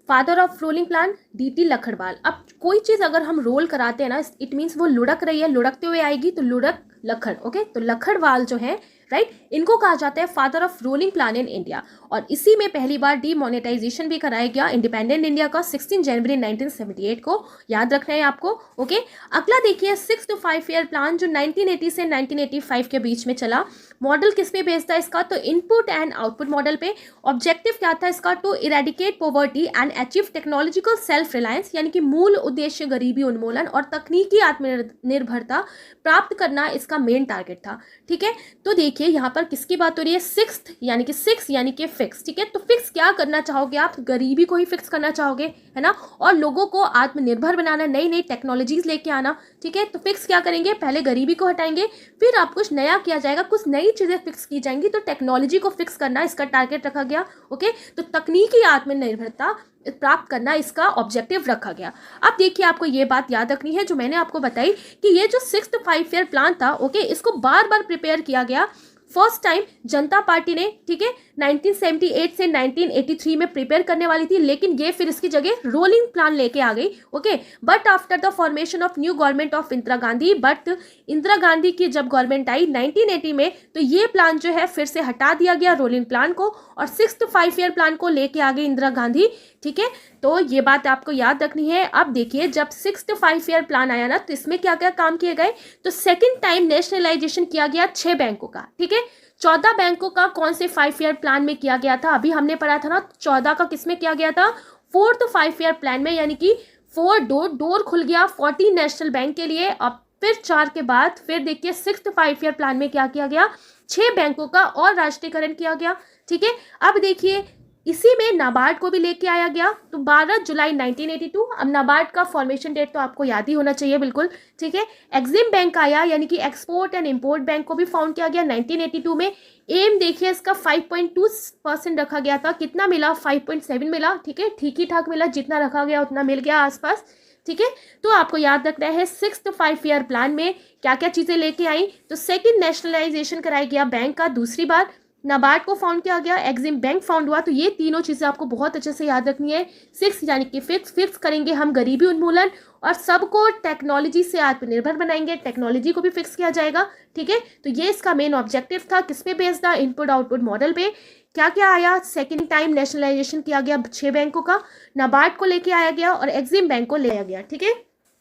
A: father of rolling plan DT Lakdawala. अब कोई चीज़ अगर हम रोल कराते हैं ना, इट मीन्स वो लुढ़क रही है, लुढ़कते हुए आएगी, तो लुढ़क लखड़। ओके, तो लखड़वाल जो है राइट, इनको कहा जाता है father of rolling plan in India. और इसी में पहली बार डीमोनेटाइजेशन भी कराया गया इंडिपेंडेंट इंडिया का 16 जनवरी 1978 को। याद रखना है आपको। ओके, अगला देखिए 6 5 ईयर प्लान जो 1980 से 1985 के बीच में चला। मॉडल किस पे बेस्ड था इसका? तो इनपुट एंड आउटपुट मॉडल पे। ऑब्जेक्टिव क्या था इसका? To eradicate poverty and achieve technological self reliance, यानी कि मूल उद्देश्य गरीबी उन्मूलन और तकनीकी आत्मनिर्भरता प्राप्त करना इसका मेन टारगेट था। ठीक है, तो देखिए यहाँ पर किसकी बात हो रही है? 6 यानी कि 6 यानी कि फिक्स। ठीक है, तो फिक्स क्या करना चाहोगे आप? गरीबी को ही फिक्स करना चाहोगे, है ना, और लोगों को आत्मनिर्भर बनाना, नई नई टेक्नोलॉजीज लेके आना। ठीक है, तो फिक्स क्या करेंगे? पहले गरीबी को हटाएंगे, फिर आप कुछ नया किया जाएगा, कुछ नई चीजें फिक्स की जाएंगी, तो टेक्नोलॉजी को फिक्स करना इसका टारगेट रखा गया। ओके, तो तकनीकी आत्मनिर्भरता प्राप्त करना इसका ऑब्जेक्टिव रखा गया। अब देखिए आपको ये बात याद रखनी है जो मैंने आपको बताई कि ये जो 6 5 ईयर प्लान था, ओके, इसको बार बार प्रिपेयर किया गया। फर्स्ट टाइम जनता पार्टी ने, ठीक है, 1978 से 1983 में प्रिपेयर करने वाली थी, लेकिन ये फिर इसकी जगह रोलिंग प्लान लेके आ गई। Okay, but after the formation of new government of Indira Gandhi, but Indira Gandhi की जब गवर्नमेंट आई 1980 में, तो ये प्लान जो है फिर से हटा दिया गया रोलिंग प्लान को, और 6 5 ईयर प्लान को लेके आ गई इंदिरा गांधी। ठीक है, तो ये बात आपको याद रखनी है। अब देखिए जब 6 5 ईयर प्लान आया ना, तो इसमें क्या क्या काम किए गए? तो सेकेंड टाइम नेशनलाइजेशन किया गया 6 बैंकों का। ठीक है, 14 बैंकों का कौन से 5 ईयर प्लान में किया गया था? अभी हमने पढ़ा था ना, 14 का किस में किया गया था? 4th 5 ईयर प्लान में, यानी कि 4 डोर खुल गया 40 नेशनल बैंक के लिए। अब फिर 4 के बाद फिर देखिए 6 5 ईयर प्लान में क्या किया गया? 6 बैंकों का और राष्ट्रीयकरण किया गया। ठीक है, अब देखिए इसी में नाबार्ड को भी लेके आया गया, तो 12 जुलाई 1982। अब नाबार्ड का फॉर्मेशन डेट तो आपको याद ही होना चाहिए बिल्कुल। ठीक है, एक्सिम बैंक आया, यानी कि एक्सपोर्ट एंड इंपोर्ट बैंक को भी फाउंड किया गया 1982 में। एम देखिए इसका 5.2% रखा गया था, कितना मिला? 5.7 मिला। ठीक है, ठीक ही ठाक मिला, जितना रखा गया उतना मिल गया आसपास। ठीक है, तो आपको याद रखना है 6 5 ईयर प्लान में क्या क्या चीज़ें लेके आई। तो सेकेंड नेशनलाइजेशन कराया गया बैंक का दूसरी बार, नाबार्ड को फाउंड किया गया, एग्जिम बैंक फाउंड हुआ। तो ये तीनों चीज़ें आपको बहुत अच्छे से याद रखनी है। 6 यानी कि फिक्स करेंगे हम गरीबी उन्मूलन और सबको टेक्नोलॉजी से आत्मनिर्भर बनाएंगे, टेक्नोलॉजी को भी फिक्स किया जाएगा। ठीक है, तो ये इसका मेन ऑब्जेक्टिव था। किस पे बेस्ड था? इनपुट आउटपुट मॉडल पे। क्या क्या आया? सेकेंड टाइम नेशनलाइजेशन किया गया 6 बैंकों का, नाबार्ड को लेके आया गया और एग्जिम बैंक को ले आया गया। ठीक है,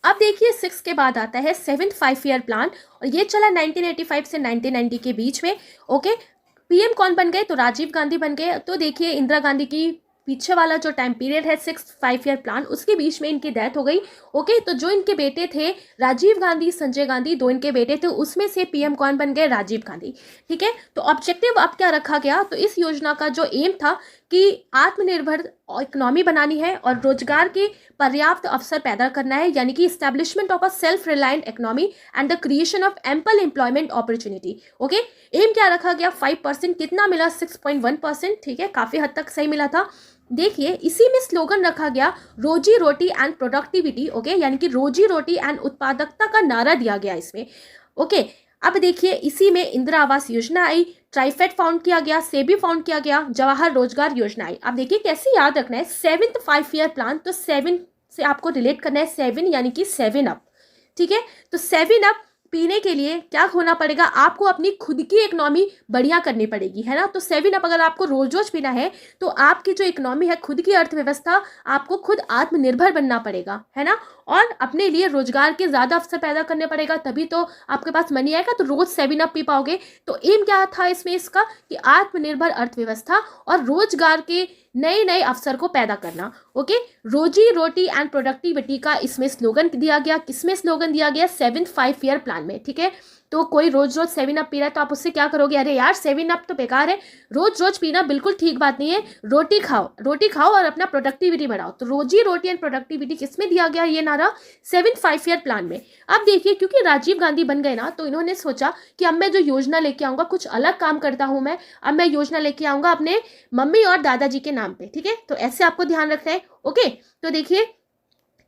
A: अब देखिए 6 के बाद आता है 7th 5 ईयर प्लान और ये चला 1985 से 1990 के बीच में। ओके, पीएम कौन बन गए? तो राजीव गांधी बन गए। तो देखिए इंदिरा गांधी की पीछे वाला जो टाइम पीरियड है 6th 5 ईयर प्लान, उसके बीच में इनकी डेथ हो गई। ओके, तो जो इनके बेटे थे राजीव गांधी, संजय गांधी, 2 इनके बेटे थे, उसमें से पीएम कौन बन गए? राजीव गांधी। ठीक है, तो ऑब्जेक्टिव अब क्या रखा गया? तो इस योजना का जो एम था कि आत्मनिर्भर इकोनॉमी बनानी है और रोजगार के पर्याप्त अवसर पैदा करना है, यानी कि establishment of a self reliant economy and the creation of ample employment opportunity. Okay, aim क्या रखा गया? 5%। कितना मिला? 6.1%। ठीक है, काफी हद तक सही मिला था। देखिए इसी में स्लोगन रखा गया रोजी रोटी एंड प्रोडक्टिविटी। ओके, यानी कि रोजी रोटी एंड उत्पादकता का नारा दिया गया इसमें। ओके, अब देखिए इसी में इंदिरा आवास योजना आई, ट्राइफेड फाउंड किया गया, सेबी फाउंड किया गया, जवाहर रोजगार योजना आई। अब देखिए कैसे याद रखना है 7th 5 ईयर प्लान, तो 7 से आपको रिलेट करना है 7 यानी कि 7 अप। ठीक है, तो 7 अप पीने के लिए क्या होना पड़ेगा? आपको अपनी खुद की इकोनॉमी बढ़िया करनी पड़ेगी, है ना। तो 7 अप अगर आपको रोज रोज पीना है तो आपकी जो इकोनॉमी है, खुद की अर्थव्यवस्था, आपको खुद आत्मनिर्भर बनना पड़ेगा, है ना। और अपने लिए रोजगार के ज़्यादा अवसर पैदा करने पड़ेगा, तभी तो आपके पास मनी आएगा। तो रोज 7 अप पी पाओगे। तो एम क्या था इसमें इसका? कि आत्मनिर्भर अर्थव्यवस्था और रोजगार के नए नए अवसर को पैदा करना। ओके, रोजी रोटी एंड प्रोडक्टिविटी का इसमें स्लोगन दिया गया। किसमें स्लोगन दिया गया? 7th 5 ईयर प्लान में। ठीक है, तो कोई रोज रोज 7 अप पी रहा है तो आप उससे क्या करोगे? अरे यार 7 अप तो बेकार है, रोज रोज पीना बिल्कुल ठीक बात नहीं है। रोटी खाओ और अपना प्रोडक्टिविटी बढ़ाओ। तो रोजी रोटी एंड प्रोडक्टिविटी किसमें दिया गया ये नारा? 7th 5 ईयर प्लान में। अब देखिए क्योंकि राजीव गांधी बन गए ना, तो इन्होंने सोचा कि अब मैं जो योजना लेके आऊंगा कुछ अलग काम करता हूं मैं। अब मैं योजना लेके आऊंगा अपने मम्मी और दादाजी के नाम पे। ठीक है, तो ऐसे आपको ध्यान रखना है। ओके, तो देखिए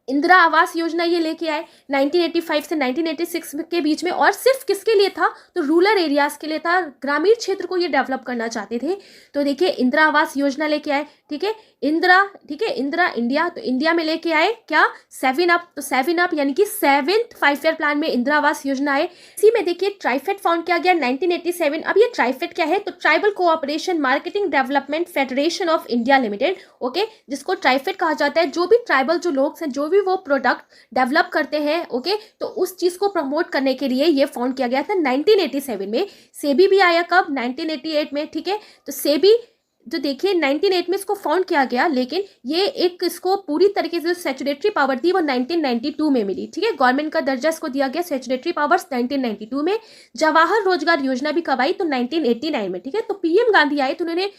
A: इंदिरा आवास योजना ये लेके आए 1985 से 1986 के बीच में, और सिर्फ किसके लिए था? तो रूरल एरियाज के लिए था, ग्रामीण क्षेत्र को ये डेवलप करना चाहते थे। तो देखिए इंदिरा आवास योजना लेके आए। ठीक है, इंदिरा इंडिया, तो इंडिया में लेके आए क्या? 7 अप। तो 7 अप यानी कि 7th 5 ईयर प्लान में इंदिरा आवास योजना आए। इसी में देखिए ट्राइफेड फाउंड किया गया 1987। अब ये ट्राइफेड क्या है? तो tribal cooperation marketing development federation of India limited. Okay, जिसको ट्राइफेड कहा जाता है। जो भी ट्राइबल जो लोग हैं, जो भी वो प्रोडक्ट डेवलप करते हैं, ओके, तो उस चीज को प्रमोट करने के लिए ये फाउंड किया गया था 1987 में। सेबी भी आया कब? 1988 में। ठीक है, तो सेबी जो देखिए 1998 में इसको फाउंड किया गया, लेकिन ये एक इसको पूरी तरीके से सैचुरेटरी पावर थी वो 1992 में मिली। ठीक है, गवर्नमेंट का दर्जा इसको दिया गया सैचुरेटरी पावर्स 1992 में। जवाहर रोजगार योजना भी कब आई? तो 1989 में। ठीक है, तो पीएम गांधी आए तो उन्होंने,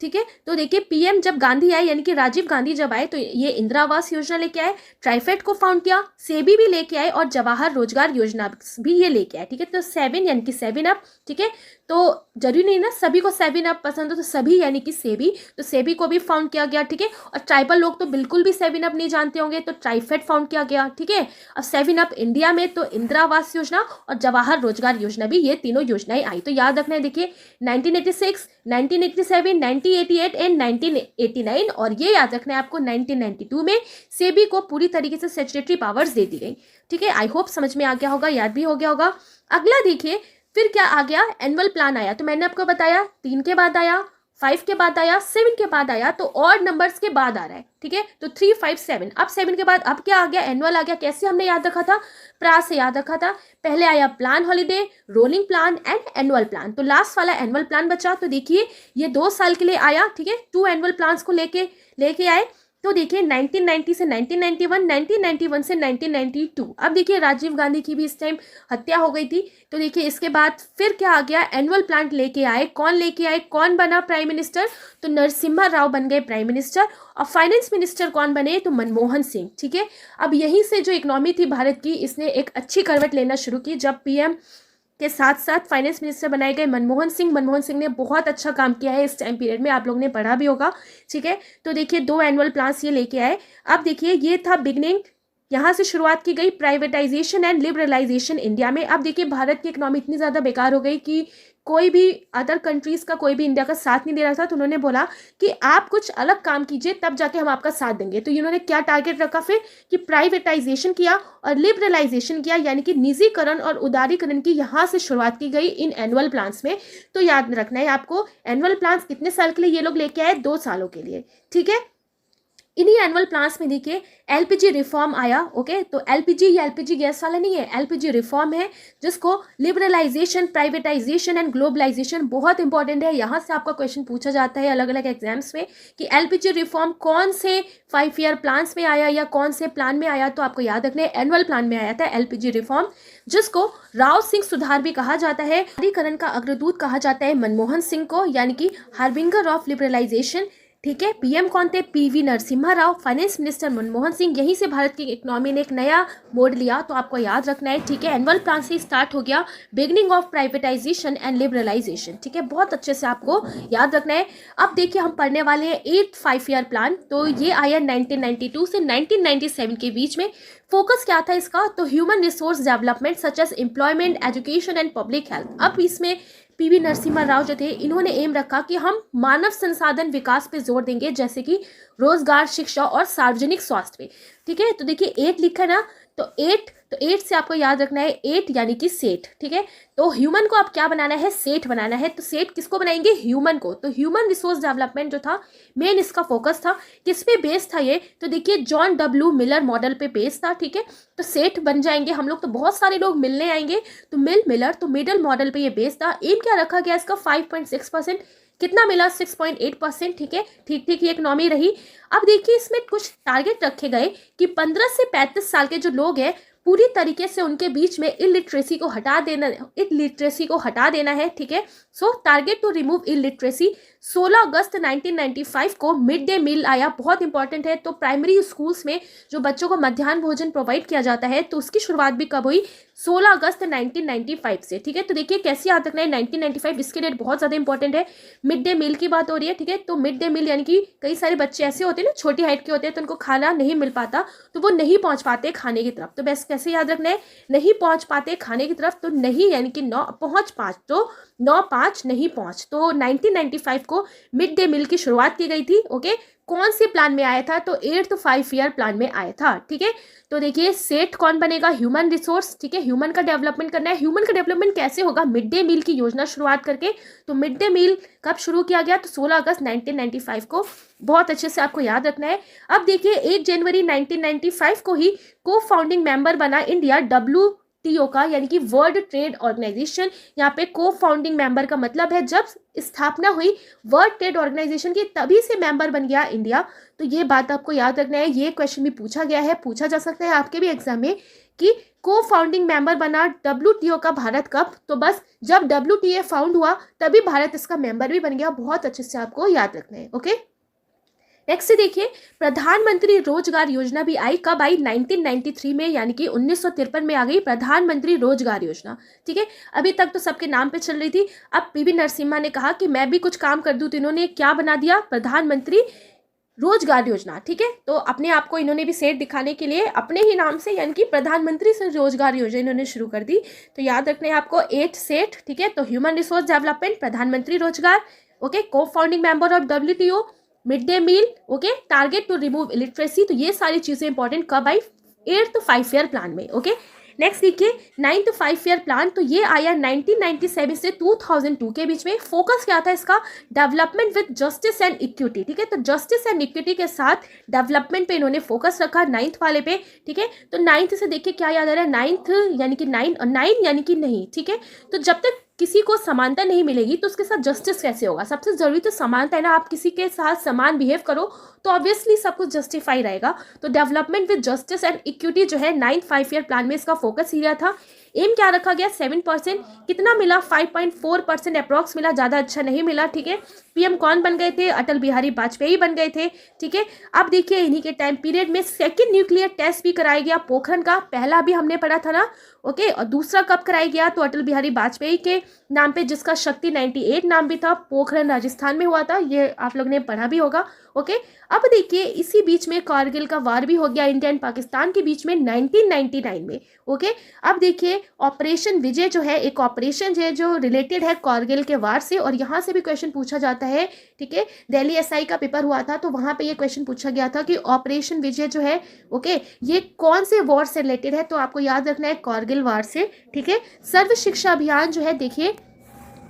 A: ठीक है, तो देखिए पीएम जब गांधी आए यानी कि राजीव गांधी जब आए तो ये इंदिरा आवास योजना लेके आए, ट्राइफेड को फाउंड किया, सेबी भी लेके आए और जवाहर रोजगार योजना भी ये लेके आए। ठीक है, तो 7 यानी कि 7 अप। ठीक है, तो जरूरी नहीं ना सभी को 7 अप पसंद हो, तो सभी यानी कि सेबी, तो सेबी को भी फाउंड किया गया। ठीक है, और ट्राइबल लोग तो बिल्कुल भी 7 अप नहीं जानते होंगे, तो ट्राइफेड फाउंड किया गया। ठीक है, अब 7 अप इंडिया में तो इंदिरा आवास योजना और जवाहर रोजगार योजना भी, ये तीनों योजनाएं आई। तो याद रखना है, देखिए 1986, 1987, 1988 एंड 1989, और ये याद रखना है आपको 1992 में सेबी को पूरी तरीके से सेक्रेटरी पावर्स दे दी गई। ठीक है, आई होप समझ में आ गया होगा, याद भी हो गया होगा। अगला देखिए फिर क्या आ गया? एनुअल प्लान आया। तो मैंने आपको बताया 3 के बाद आया, 5 के बाद आया, 7 के बाद आया, तो ऑड नंबर्स के बाद आ रहा है। ठीक है, तो 3, 5, 7। अब 7 के बाद अब क्या आ गया? एनुअल आ गया। कैसे हमने याद रखा था? प्रा से याद रखा था। पहले आया plan holiday, rolling plan and annual plan. तो लास्ट वाला एनुअल प्लान बचा। तो देखिए ये 2 साल के लिए आया। ठीक है, 2 एनुअल प्लान्स को लेके आए। तो देखिए 1990 से 1991, 1991 से 1992। अब देखिए राजीव गांधी की भी इस टाइम हत्या हो गई थी। तो देखिए इसके बाद फिर क्या आ गया? एनुअल प्लान लेके आए। कौन लेके आए? कौन बना प्राइम मिनिस्टर? तो नरसिम्हा राव बन गए प्राइम मिनिस्टर। और फाइनेंस मिनिस्टर कौन बने? तो मनमोहन सिंह। ठीक है, अब यहीं से जो इकोनॉमी थी भारत की, इसने एक अच्छी करवट लेना शुरू की जब पीएम के साथ साथ फाइनेंस मिनिस्टर बनाए गए मनमोहन सिंह ने बहुत अच्छा काम किया है इस टाइम पीरियड में, आप लोगों ने पढ़ा भी होगा। ठीक है, तो देखिए 2 एनुअल प्लान्स ये लेके आए। अब देखिए ये था बिगनिंग यहाँ से शुरुआत की गई प्राइवेटाइजेशन एंड लिबरलाइजेशन इंडिया में। अब देखिए भारत की इकोनॉमी इतनी ज़्यादा बेकार हो गई कि कोई भी अदर कंट्रीज़ का कोई भी इंडिया का साथ नहीं दे रहा था, तो उन्होंने बोला कि आप कुछ अलग काम कीजिए तब जाके हम आपका साथ देंगे। तो इन्होंने क्या टारगेट रखा फिर कि प्राइवेटाइजेशन किया और लिबरलाइजेशन किया, यानी कि निजीकरण और उदारीकरण की यहाँ से शुरुआत की गई इन एनुअल प्लान्स में। तो याद रखना है आपको, एनुअल प्लान्स कितने साल के लिए ये लोग लेके आए, 2 सालों के लिए, ठीक है। इन्हीं एनुअल प्लान्स में देखिए एलपीजी रिफॉर्म आया। ओके, तो एलपीजी ये एलपीजी गैस वाला नहीं है, एलपीजी रिफॉर्म है, जिसको लिबरलाइजेशन, प्राइवेटाइजेशन एंड ग्लोबलाइजेशन, बहुत इंपॉर्टेंट है। यहाँ से आपका क्वेश्चन पूछा जाता है अलग अलग एग्जाम्स में कि एलपीजी रिफॉर्म कौन से 5 ईयर प्लान्स में आया या कौन से प्लान में आया। तो आपको याद रखना है एनुअल प्लान में आया था एलपीजी रिफॉर्म, जिसको राव सिंह सुधार भी कहा जाता है। उदारीकरण का अग्रदूत कहा जाता है मनमोहन सिंह को, यानी कि हार्बिंगर ऑफ लिबरलाइजेशन, ठीक है। पीएम कौन थे, PV Narasimha Rao. Finance minister Manmohan Singh. यहीं से भारत की इकोनॉमी ने एक नया मोड़ लिया, तो आपको याद रखना है, ठीक है। एनुअल प्लान से स्टार्ट हो गया beginning of privatisation and liberalisation, ठीक है। बहुत अच्छे से आपको याद रखना है। अब देखिए हम पढ़ने वाले हैं 8 5 ईयर प्लान। तो ये आया 1992 से 1997 के बीच में। फोकस क्या था इसका, तो human resource development such as employment, education and public health. अब इसमें पीवी नरसिम्हा राव जो थे, इन्होंने एम रखा कि हम मानव संसाधन विकास पे जोर देंगे, जैसे कि रोजगार, शिक्षा और सार्वजनिक स्वास्थ्य पे, ठीक है। तो देखिए 8 लिखा है ना, तो 8 से आपको याद रखना है 8 यानी कि सेठ, ठीक है। तो ह्यूमन को आप क्या बनाना है, सेठ बनाना है। तो सेठ किसको बनाएंगे, ह्यूमन को। तो ह्यूमन रिसोर्स डेवलपमेंट जो था मेन इसका फोकस था। किस पे बेस था ये, तो देखिए जॉन डब्ल्यू मिलर मॉडल पे बेस था, ठीक है। तो सेठ बन जाएंगे हम लोग, तो बहुत सारे लोग मिलने आएंगे, तो मिलर, तो मिडल मॉडल पे ये बेस था। एम क्या रखा गया इसका, 5.6%, कितना मिला, 6.8%, ठीक है। ठीक ये इकोनॉमी रही। अब देखिए इसमें कुछ टारगेट रखे गए कि 15 से 35 साल के जो लोग हैं पूरी तरीके से उनके बीच में इलिटरेसी को हटा देना है, ठीक है। So target to remove illiteracy. 16 अगस्त 1995 को मिड डे मील आया, बहुत इंपॉर्टेंट है। तो प्राइमरी स्कूल्स में जो बच्चों को मध्याह्न भोजन प्रोवाइड किया जाता है, तो उसकी शुरुआत भी कब हुई, 16 अगस्त 1995 से, ठीक है। तो देखिए कैसे याद रखना है 1995, इसके डेट बहुत ज़्यादा इंपॉर्टेंट है। मिड डे मील की बात हो रही है, ठीक है। तो मिड डे मील यानी कि कई सारे बच्चे ऐसे होते हैं ना, छोटी हाइट के होते हैं, तो उनको खाना नहीं मिल पाता, तो वो नहीं पहुंच पाते खाने की तरफ। तो बस कैसे याद रखना है, नहीं पहुंच पाते खाने की तरफ, तो नहीं यानी कि 9 पहुंच 5, तो 9 5 नहीं पहुंच। तो 1995 को मिड डे मील की शुरुआत की गई थी। ओके, कौन से प्लान में आया था, तो 8 5 ईयर प्लान में आया था, ठीक है। तो देखिए सेठ कौन बनेगा, ह्यूमन रिसोर्स, ठीक है। ह्यूमन का डेवलपमेंट करना है। ह्यूमन का डेवलपमेंट कैसे होगा, मिड डे मील की योजना शुरुआत करके। तो मिड डे मील कब शुरू किया गया, तो 16 अगस्त 1995 को, बहुत अच्छे से आपको याद रखना है। अब देखिए 1 जनवरी 1995 को ही को फाउंडिंग मेंबर बना इंडिया WTO का, यानी कि वर्ल्ड ट्रेड ऑर्गेनाइजेशन। यहाँ पे को फाउंडिंग मेंबर का मतलब है जब स्थापना हुई वर्ल्ड ट्रेड ऑर्गेनाइजेशन की, तभी से मेंबर बन गया इंडिया। तो ये बात आपको याद रखना है, ये क्वेश्चन भी पूछा गया है, पूछा जा सकता है आपके भी एग्जाम में कि को फाउंडिंग मेंबर बना WTO का भारत कब, तो बस जब WTO फाउंड हुआ तभी भारत इसका मेंबर भी बन गया। बहुत अच्छे से आपको याद रखना है। ओके, नेक्स्ट से देखिए प्रधानमंत्री रोजगार योजना भी आई, कब आई, 1993 में, यानी कि 1953 में आ गई प्रधानमंत्री रोजगार योजना, ठीक है। अभी तक तो सबके नाम पे चल रही थी, अब पीवी नरसिम्हा ने कहा कि मैं भी कुछ काम कर दूं, तो इन्होंने क्या बना दिया, प्रधानमंत्री रोजगार योजना, ठीक है। तो अपने आप को इन्होंने भी सेठ दिखाने के लिए अपने ही नाम से, यानी कि प्रधानमंत्री से रोजगार योजना इन्होंने शुरू कर दी। तो याद रखने हैं आपको 8 सेठ, ठीक है। तो ह्यूमन रिसोर्स डेवलपमेंट, प्रधानमंत्री रोजगार, ओके, को founding member of WTO, mid day meal, okay, target to remove illiteracy. तो ये सारी चीजें इंपॉर्टेंट कब आई, 8th 5 ईयर प्लान में। ओके, नेक्स्ट देखिए 9th 5 ईयर प्लान, तो ये आया 1997 से 2002 के बीच में। फोकस क्या था इसका, development with justice and equity, ठीक है। तो जस्टिस एंड इक्विटी के साथ डेवलपमेंट पे इन्होंने फोकस रखा 9th वाले पे, ठीक है। तो 9th से देखिए क्या याद आ रहा है, 9th यानी कि 9 यानी कि नहीं, ठीक है। तो जब तक किसी को समानता नहीं मिलेगी तो उसके साथ जस्टिस कैसे होगा, सबसे जरूरी तो समानता है ना, आप किसी के साथ समान बिहेव करो तो ऑब्वियसली सब कुछ जस्टिफाई रहेगा। तो development with justice and equity जो है 9th 5 ईयर प्लान में इसका फोकस ही रहा था। एम क्या रखा गया, 7%, कितना मिला, 5.4% अप्रॉक्स मिला, ज़्यादा अच्छा नहीं मिला, ठीक है। पीएम कौन बन गए थे, अटल बिहारी वाजपेयी बन गए थे, ठीक है। अब देखिए इन्हीं के टाइम पीरियड में सेकेंड न्यूक्लियर टेस्ट भी कराया गया पोखरण का, पहला भी हमने पढ़ा था ना, ओके, और दूसरा कब कराया गया, तो अटल बिहारी वाजपेयी के नाम पे, जिसका शक्ति 98 नाम भी था, पोखरण राजस्थान में हुआ था, ये आप लोग ने पढ़ा भी होगा। ओके। अब देखिए इसी बीच में कारगिल का वार भी हो गया इंडिया एंड पाकिस्तान के बीच में 1999 में। ओके। अब देखिए ऑपरेशन विजय जो है एक ऑपरेशन है जो रिलेटेड है कारगिल के वार से, और यहाँ से भी क्वेश्चन पूछा जाता है। ठीक है, दिल्ली एसआई का पेपर हुआ था तो वहाँ पे ये क्वेश्चन पूछा गया था कि ऑपरेशन विजय जो है ओके ये कौन से वॉर से रिलेटेड है, तो आपको याद रखना है कारगिल वार से। ठीक है, सर्व शिक्षा अभियान जो है देखिए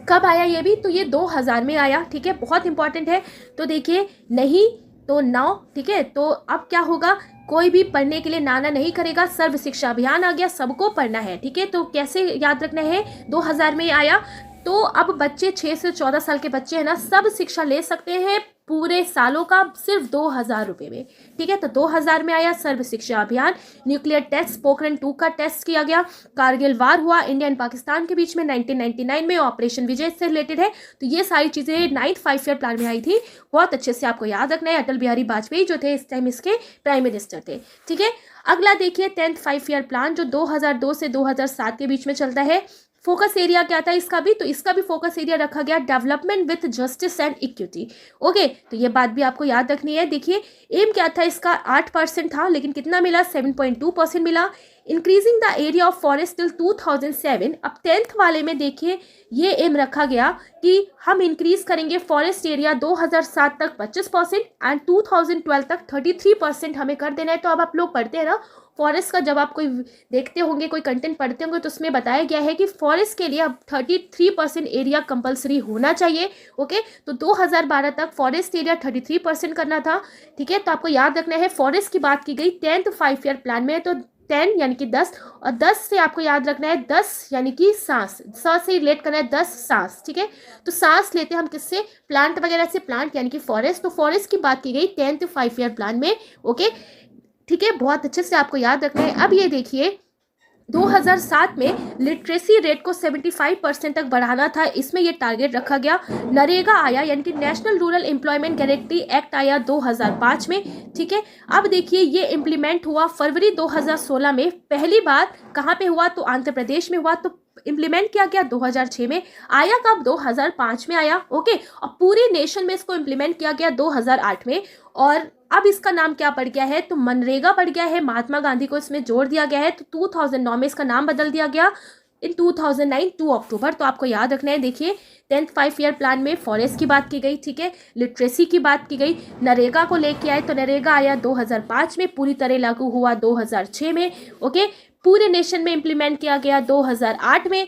A: कब आया ये भी, तो ये 2000 में आया। ठीक है, बहुत इंपॉर्टेंट है। तो देखिए नहीं तो नाउ। ठीक है, तो अब क्या होगा, कोई भी पढ़ने के लिए नाना नहीं करेगा, सर्व शिक्षा अभियान आ गया, सबको पढ़ना है। ठीक है, तो कैसे याद रखना है, 2000 में आया। तो अब बच्चे 6 से 14 साल के बच्चे हैं ना, सब शिक्षा ले सकते हैं पूरे सालों का सिर्फ 2000 रुपये में। ठीक है, तो 2000 में आया सर्व शिक्षा अभियान। न्यूक्लियर टेस्ट पोखरण 2 का टेस्ट किया गया। कारगिल वार हुआ इंडिया एंड पाकिस्तान के बीच में 1999 में, ऑपरेशन विजय से रिलेटेड है। तो ये सारी चीज़ें 9th 5 ईयर प्लान में आई थी, बहुत अच्छे से आपको याद रखना है। अटल बिहारी वाजपेयी जो थे इस टाइम इसके प्राइम मिनिस्टर थे। ठीक है, अगला देखिए 10th 5 ईयर प्लान जो 2002 से 2007 के बीच में चलता है। फोकस एरिया क्या था इसका भी, तो इसका भी फोकस एरिया रखा गया development with justice and equity. Okay, तो ये बात भी आपको याद रखनी है। देखिए एम क्या था इसका, 8% था, लेकिन कितना मिला, 7.2% मिला। Increasing the area of forest till 2007। अब 10th वाले में देखिए ये एम रखा गया कि हम इंक्रीज करेंगे फॉरेस्ट एरिया 2007 तक 25% एंड 2012 तक 33% हमें कर देना है। तो अब आप लोग पढ़ते हैं ना फॉरेस्ट का, जब आप कोई देखते होंगे कोई कंटेंट पढ़ते होंगे तो उसमें बताया गया है कि फॉरेस्ट के लिए अब 33% एरिया कंपलसरी होना चाहिए। ओके, तो 2012 तक फॉरेस्ट एरिया 33% करना था। ठीक है, तो आपको याद रखना है फॉरेस्ट की बात की गई 10th 5 ईयर प्लान में, तो 10 यानी कि 10, और 10 से आपको याद रखना है 10 यानी कि सांस, सांस से रिलेट करना है 10 सांस। ठीक है, तो सांस लेते हैं हम किससे, प्लांट वगैरह से, प्लांट यानी कि फॉरेस्ट। तो फॉरेस्ट की बात की गई 10th 5 ईयर प्लान में। ओके, ठीक है, बहुत अच्छे से आपको याद रखना है। अब ये देखिए 2007 में लिटरेसी रेट को 75% तक बढ़ाना था, इसमें ये टारगेट रखा गया। नरेगा आया यानी कि national rural employment guarantee act आया 2005 में। ठीक है, अब देखिए ये इम्प्लीमेंट हुआ फरवरी 2016 में। पहली बार कहाँ पे हुआ, तो आंध्र प्रदेश में हुआ। तो इम्प्लीमेंट किया गया 2006 में, आया कब, 2005 में आया। ओके, और पूरे नेशन में इसको इम्प्लीमेंट किया गया 2008 में। और अब इसका नाम क्या पड़ गया है, तो मनरेगा पड़ गया है। महात्मा गांधी को इसमें जोड़ दिया गया है, तो 2009 में इसका नाम बदल दिया गया इन 2009 2 अक्टूबर। तो आपको याद रखना है। देखिए 10th 5 ईयर प्लान में फॉरेस्ट की बात की गई, ठीक है, लिटरेसी की बात की गई, नरेगा को लेके आए। तो नरेगा आया 2005 में, पूरी तरह लागू हुआ 2006 में। ओके, पूरे नेशन में इम्प्लीमेंट किया गया 2008 में,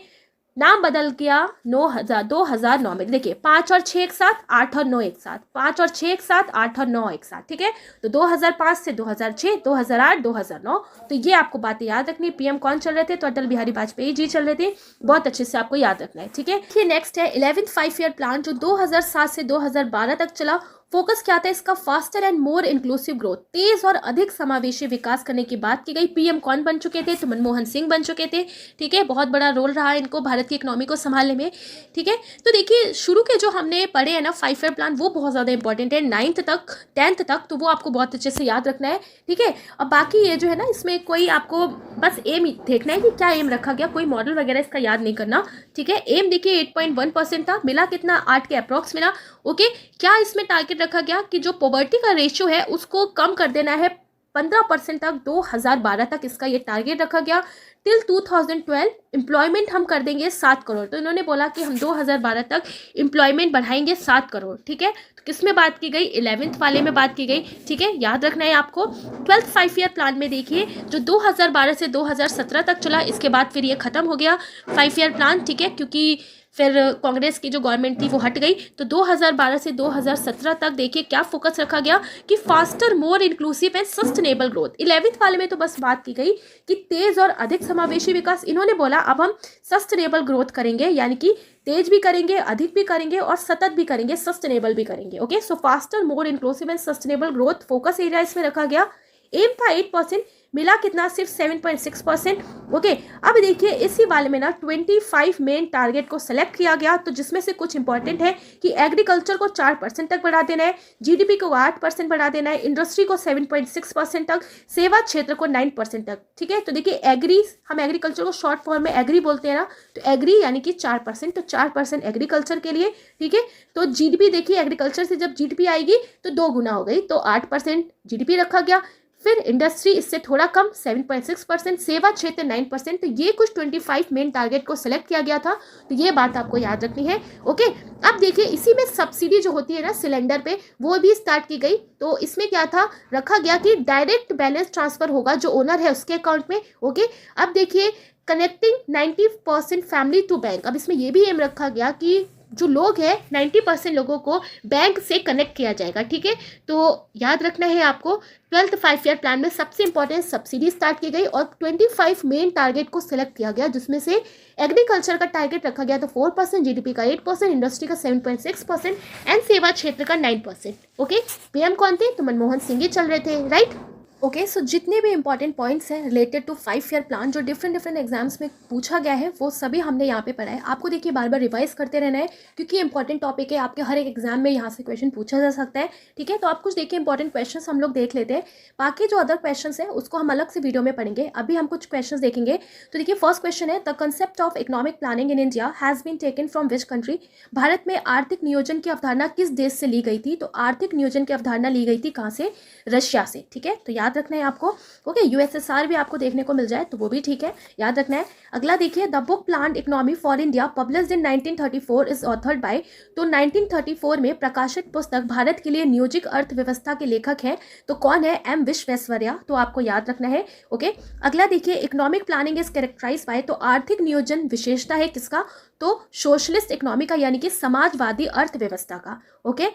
A: नाम बदल गया 2009 में। देखिए 5 और 6 एक साथ, 8 और 9 एक साथ, 5 और 6 एक साथ, 8 और 9 एक साथ। ठीक है, तो 2005 से 2006, 2008, 2009। तो ये आपको बातें याद रखनी। पीएम कौन चल रहे थे, तो अटल बिहारी वाजपेयी जी चल रहे थे, बहुत अच्छे से आपको याद रखना है। ठीक है, ये नेक्स्ट है 11th 5 ईयर प्लान जो 2007 से 2012 तक चला। फोकस क्या था इसका, faster and more inclusive growth, तेज और अधिक समावेशी विकास करने की बात की गई। पीएम कौन बन चुके थे, तो मनमोहन सिंह बन चुके थे। ठीक है, बहुत बड़ा रोल रहा इनको भारत की इकोनॉमी को संभालने में। ठीक है, तो देखिए शुरू के जो हमने पढ़े हैं ना 5 ईयर प्लान, वो बहुत ज़्यादा इंपॉर्टेंट है, 9th तक 10th तक, तो वो आपको बहुत अच्छे से याद रखना है। ठीक है, अब बाकी ये जो है ना इसमें कोई आपको बस एम देखना है कि क्या एम रखा गया, कोई मॉडल वगैरह इसका याद नहीं करना। ठीक है, एम देखिए 8.1% था, मिला कितना, 8 के अप्रॉक्स मिला। ओके, क्या इसमें टारगेट रखा गया कि जो पॉवर्टी का रेशियो है उसको कम कर देना है 15% तक, 2012 तक इसका ये टारगेट रखा गया। टिल 2012 एम्प्लॉयमेंट हम कर देंगे 7 करोड़। तो इन्होंने बोला कि हम 2012 तक एम्प्लॉयमेंट बढ़ाएंगे 7 करोड़। ठीक है, तो किस में बात की गई, 11th वाले में बात की गई। ठीक है, याद रखना है आपको। 12th 5 ईयर प्लान में देखिए जो 2012 से 2017 तक चला, इसके बाद फिर ये खत्म हो गया 5 ईयर प्लान। ठीक है, क्योंकि फिर कांग्रेस की जो गवर्नमेंट थी वो हट गई। तो 2012 से 2017 तक देखिए क्या फोकस रखा गया कि faster more inclusive and sustainable growth. 11th वाले में तो बस बात की गई कि तेज और अधिक समावेशी विकास। इन्होंने बोला अब हम सस्टेनेबल ग्रोथ करेंगे, यानी कि तेज भी करेंगे, अधिक भी करेंगे और सतत भी करेंगे, सस्टेनेबल भी करेंगे। Okay, so faster more inclusive and sustainable growth focus area इसमें रखा गया। एम था 8%, मिला कितना, सिर्फ 7.6%। ओके, अब देखिए इसी वाले में ना 25 मेन टारगेट को सेलेक्ट किया गया, तो जिसमें से कुछ इंपॉर्टेंट है कि एग्रीकल्चर को 4% तक बढ़ा देना है, जीडीपी को 8% बढ़ा देना है, इंडस्ट्री को 7.6% तक, सेवा क्षेत्र को 9% तक। ठीक है, तो देखिए एग्री, हम एग्रीकल्चर को शॉर्ट फॉर्म में एग्री बोलते हैं ना, तो एग्री यानी कि 4%, तो 4% एग्रीकल्चर के लिए। ठीक है, तो जीडीपी देखिए एग्रीकल्चर से जब जीडीपी आएगी तो 2 गुना हो गई, तो 8% जीडीपी रखा गया। फिर इंडस्ट्री इससे थोड़ा कम 7.6%, सेवा क्षेत्र 9%। तो ये कुछ 25 मेन टारगेट को सिलेक्ट किया गया था, तो ये बात आपको याद रखनी है। ओके, अब देखिए इसी में सब्सिडी जो होती है ना सिलेंडर पे, वो भी स्टार्ट की गई। तो इसमें क्या था, रखा गया कि डायरेक्ट बैलेंस ट्रांसफर होगा जो ओनर है उसके अकाउंट में। ओके, अब देखिए कनेक्टिंग 90% फैमिली टू बैंक, अब इसमें ये भी एम रखा गया कि जो लोग हैं 90% लोगों को बैंक से कनेक्ट किया जाएगा। ठीक है, तो याद रखना है आपको 12th 5 ईयर प्लान में सबसे इंपॉर्टेंट सब्सिडी स्टार्ट की गई और 25 मेन टारगेट को सिलेक्ट किया गया, जिसमें से एग्रीकल्चर का टारगेट रखा गया तो 4%, जीडीपी का 8%, इंडस्ट्री का 7.6% एंड सेवा क्षेत्र का 9%। ओके, पीएम कौन थे, तो मनमोहन सिंह ही चल रहे थे, राइट। ओके, सो जितने भी इंपॉर्टेंट पॉइंट्स हैं रिलेटेड टू 5 ईयर प्लान जो डिफरेंट एग्जाम्स में पूछा गया है, वो सभी हमने यहाँ पे पढ़ा है। आपको देखिए बार बार रिवाइज करते रहना है, क्योंकि इंपॉर्टेंट टॉपिक है, आपके हर एक एग्जाम में यहाँ से क्वेश्चन पूछा जा सकता है। ठीक है, तो आप कुछ देखिए इंपॉर्टेंट क्वेश्चन हम लोग देख लेते हैं, बाकी जो अदर क्वेश्चन है उसको हम अलग से वीडियो में पढ़ेंगे। अभी हम कुछ क्वेश्चन देखेंगे। तो देखिए फर्स्ट क्वेश्चन है, the concept of economic planning in India has been taken from which country. Bharat में आर्थिक नियोजन की अवधारणा किस देश से ली गई थी, तो आर्थिक नियोजन की अवधारणा ली गई थी कहाँ से, रशिया से। ठीक है, तो याद रखना है आपको। ओके, यूएसएसआर भी आपको देखने को मिल जाए तो वो भी ठीक है, याद रखना है। अगला देखिए, the book planned economy for India published in 1934 is authored bye, तो 1934 में प्रकाशित पुस्तक भारत के लिए नियोजित अर्थव्यवस्था के लेखक हैं, तो कौन है, एम विश्वेश्वरैया, तो आपको याद रखना है। ओके, अगला देखिए, economic planning is characterised by, तो आर्थिक नियोजन विशेषता है किसका, तो सोशलिस्ट इकोनॉमी का, यानी कि समाजवादी अर्थव्यवस्था का। ओके,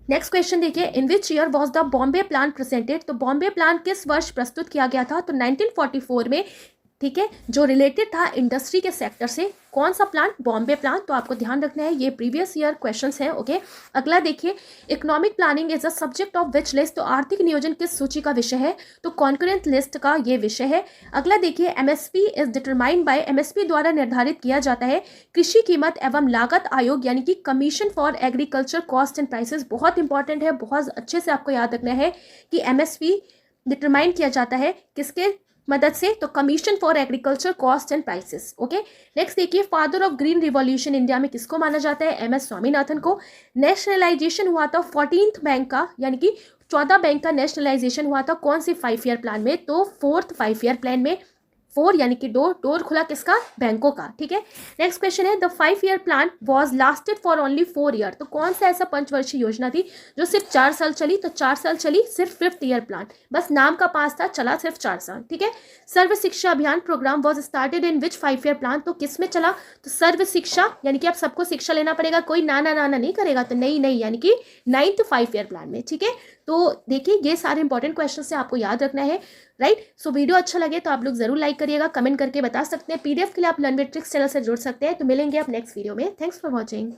A: नेक्स्ट क्वेश्चन देखिए, in which year was the Bombay plan presented, तो बॉम्बे प्लान किस वर्ष प्रस्तुत किया गया था, तो 1944 में। ठीक है, जो रिलेटेड था इंडस्ट्री के सेक्टर से, कौन सा प्लान, बॉम्बे प्लान, तो आपको ध्यान रखना है, ये प्रीवियस ईयर क्वेश्चंस हैं। ओके, अगला देखिए, economic planning is a subject of which list, तो आर्थिक नियोजन किस सूची का विषय है, तो कॉन्करेंट लिस्ट का ये विषय है। अगला देखिए, MSP is determined by, MSP द्वारा निर्धारित किया जाता है कृषि कीमत एवं लागत आयोग, यानी कि commission for agriculture cost and prices. बहुत इंपॉर्टेंट है, बहुत अच्छे से आपको याद रखना है कि एमएसपी डिटरमाइन किया जाता है किसके मदद से, तो commission for agriculture cost and prices. Okay, next देखिए, father of green revolution India में किसको माना जाता है, एम एस स्वामीनाथन को। नेशनलाइजेशन हुआ था 14th बैंक का, यानी कि 14 बैंक का नेशनलाइजेशन हुआ था कौन सी 5 ईयर प्लान में, तो 4th 5 ईयर प्लान में। 4 यानी कि डोर खुला किसका, बैंकों का। ठीक है, नेक्स्ट क्वेश्चन है, the 5 year plan was lasted for only 4 year, तो कौन सा ऐसा पंचवर्षीय योजना थी जो सिर्फ 4 साल चली, तो 4 साल चली सिर्फ 5th ईयर प्लान, बस नाम का पास था, चला सिर्फ 4 साल। ठीक है, Sarva Shiksha Abhiyan programme was started in which 5 year plan, तो किस में चला, तो सर्व शिक्षा, यानी कि आप सबको शिक्षा लेना पड़ेगा, कोई नाना नहीं करेगा, तो नहीं, यानी कि 9th 5 ईयर प्लान में। ठीक है, तो देखिए ये सारे इंपॉर्टेंट क्वेश्चन से आपको याद रखना है, राइट। सो वीडियो अच्छा लगे तो आप लोग जरूर लाइक करिएगा, कमेंट करके बता सकते हैं। पीडीएफ के लिए आप लर्न विद ट्रिक्स चैनल से जुड़ सकते हैं। तो मिलेंगे आप नेक्स्ट वीडियो में। Thanks for watching.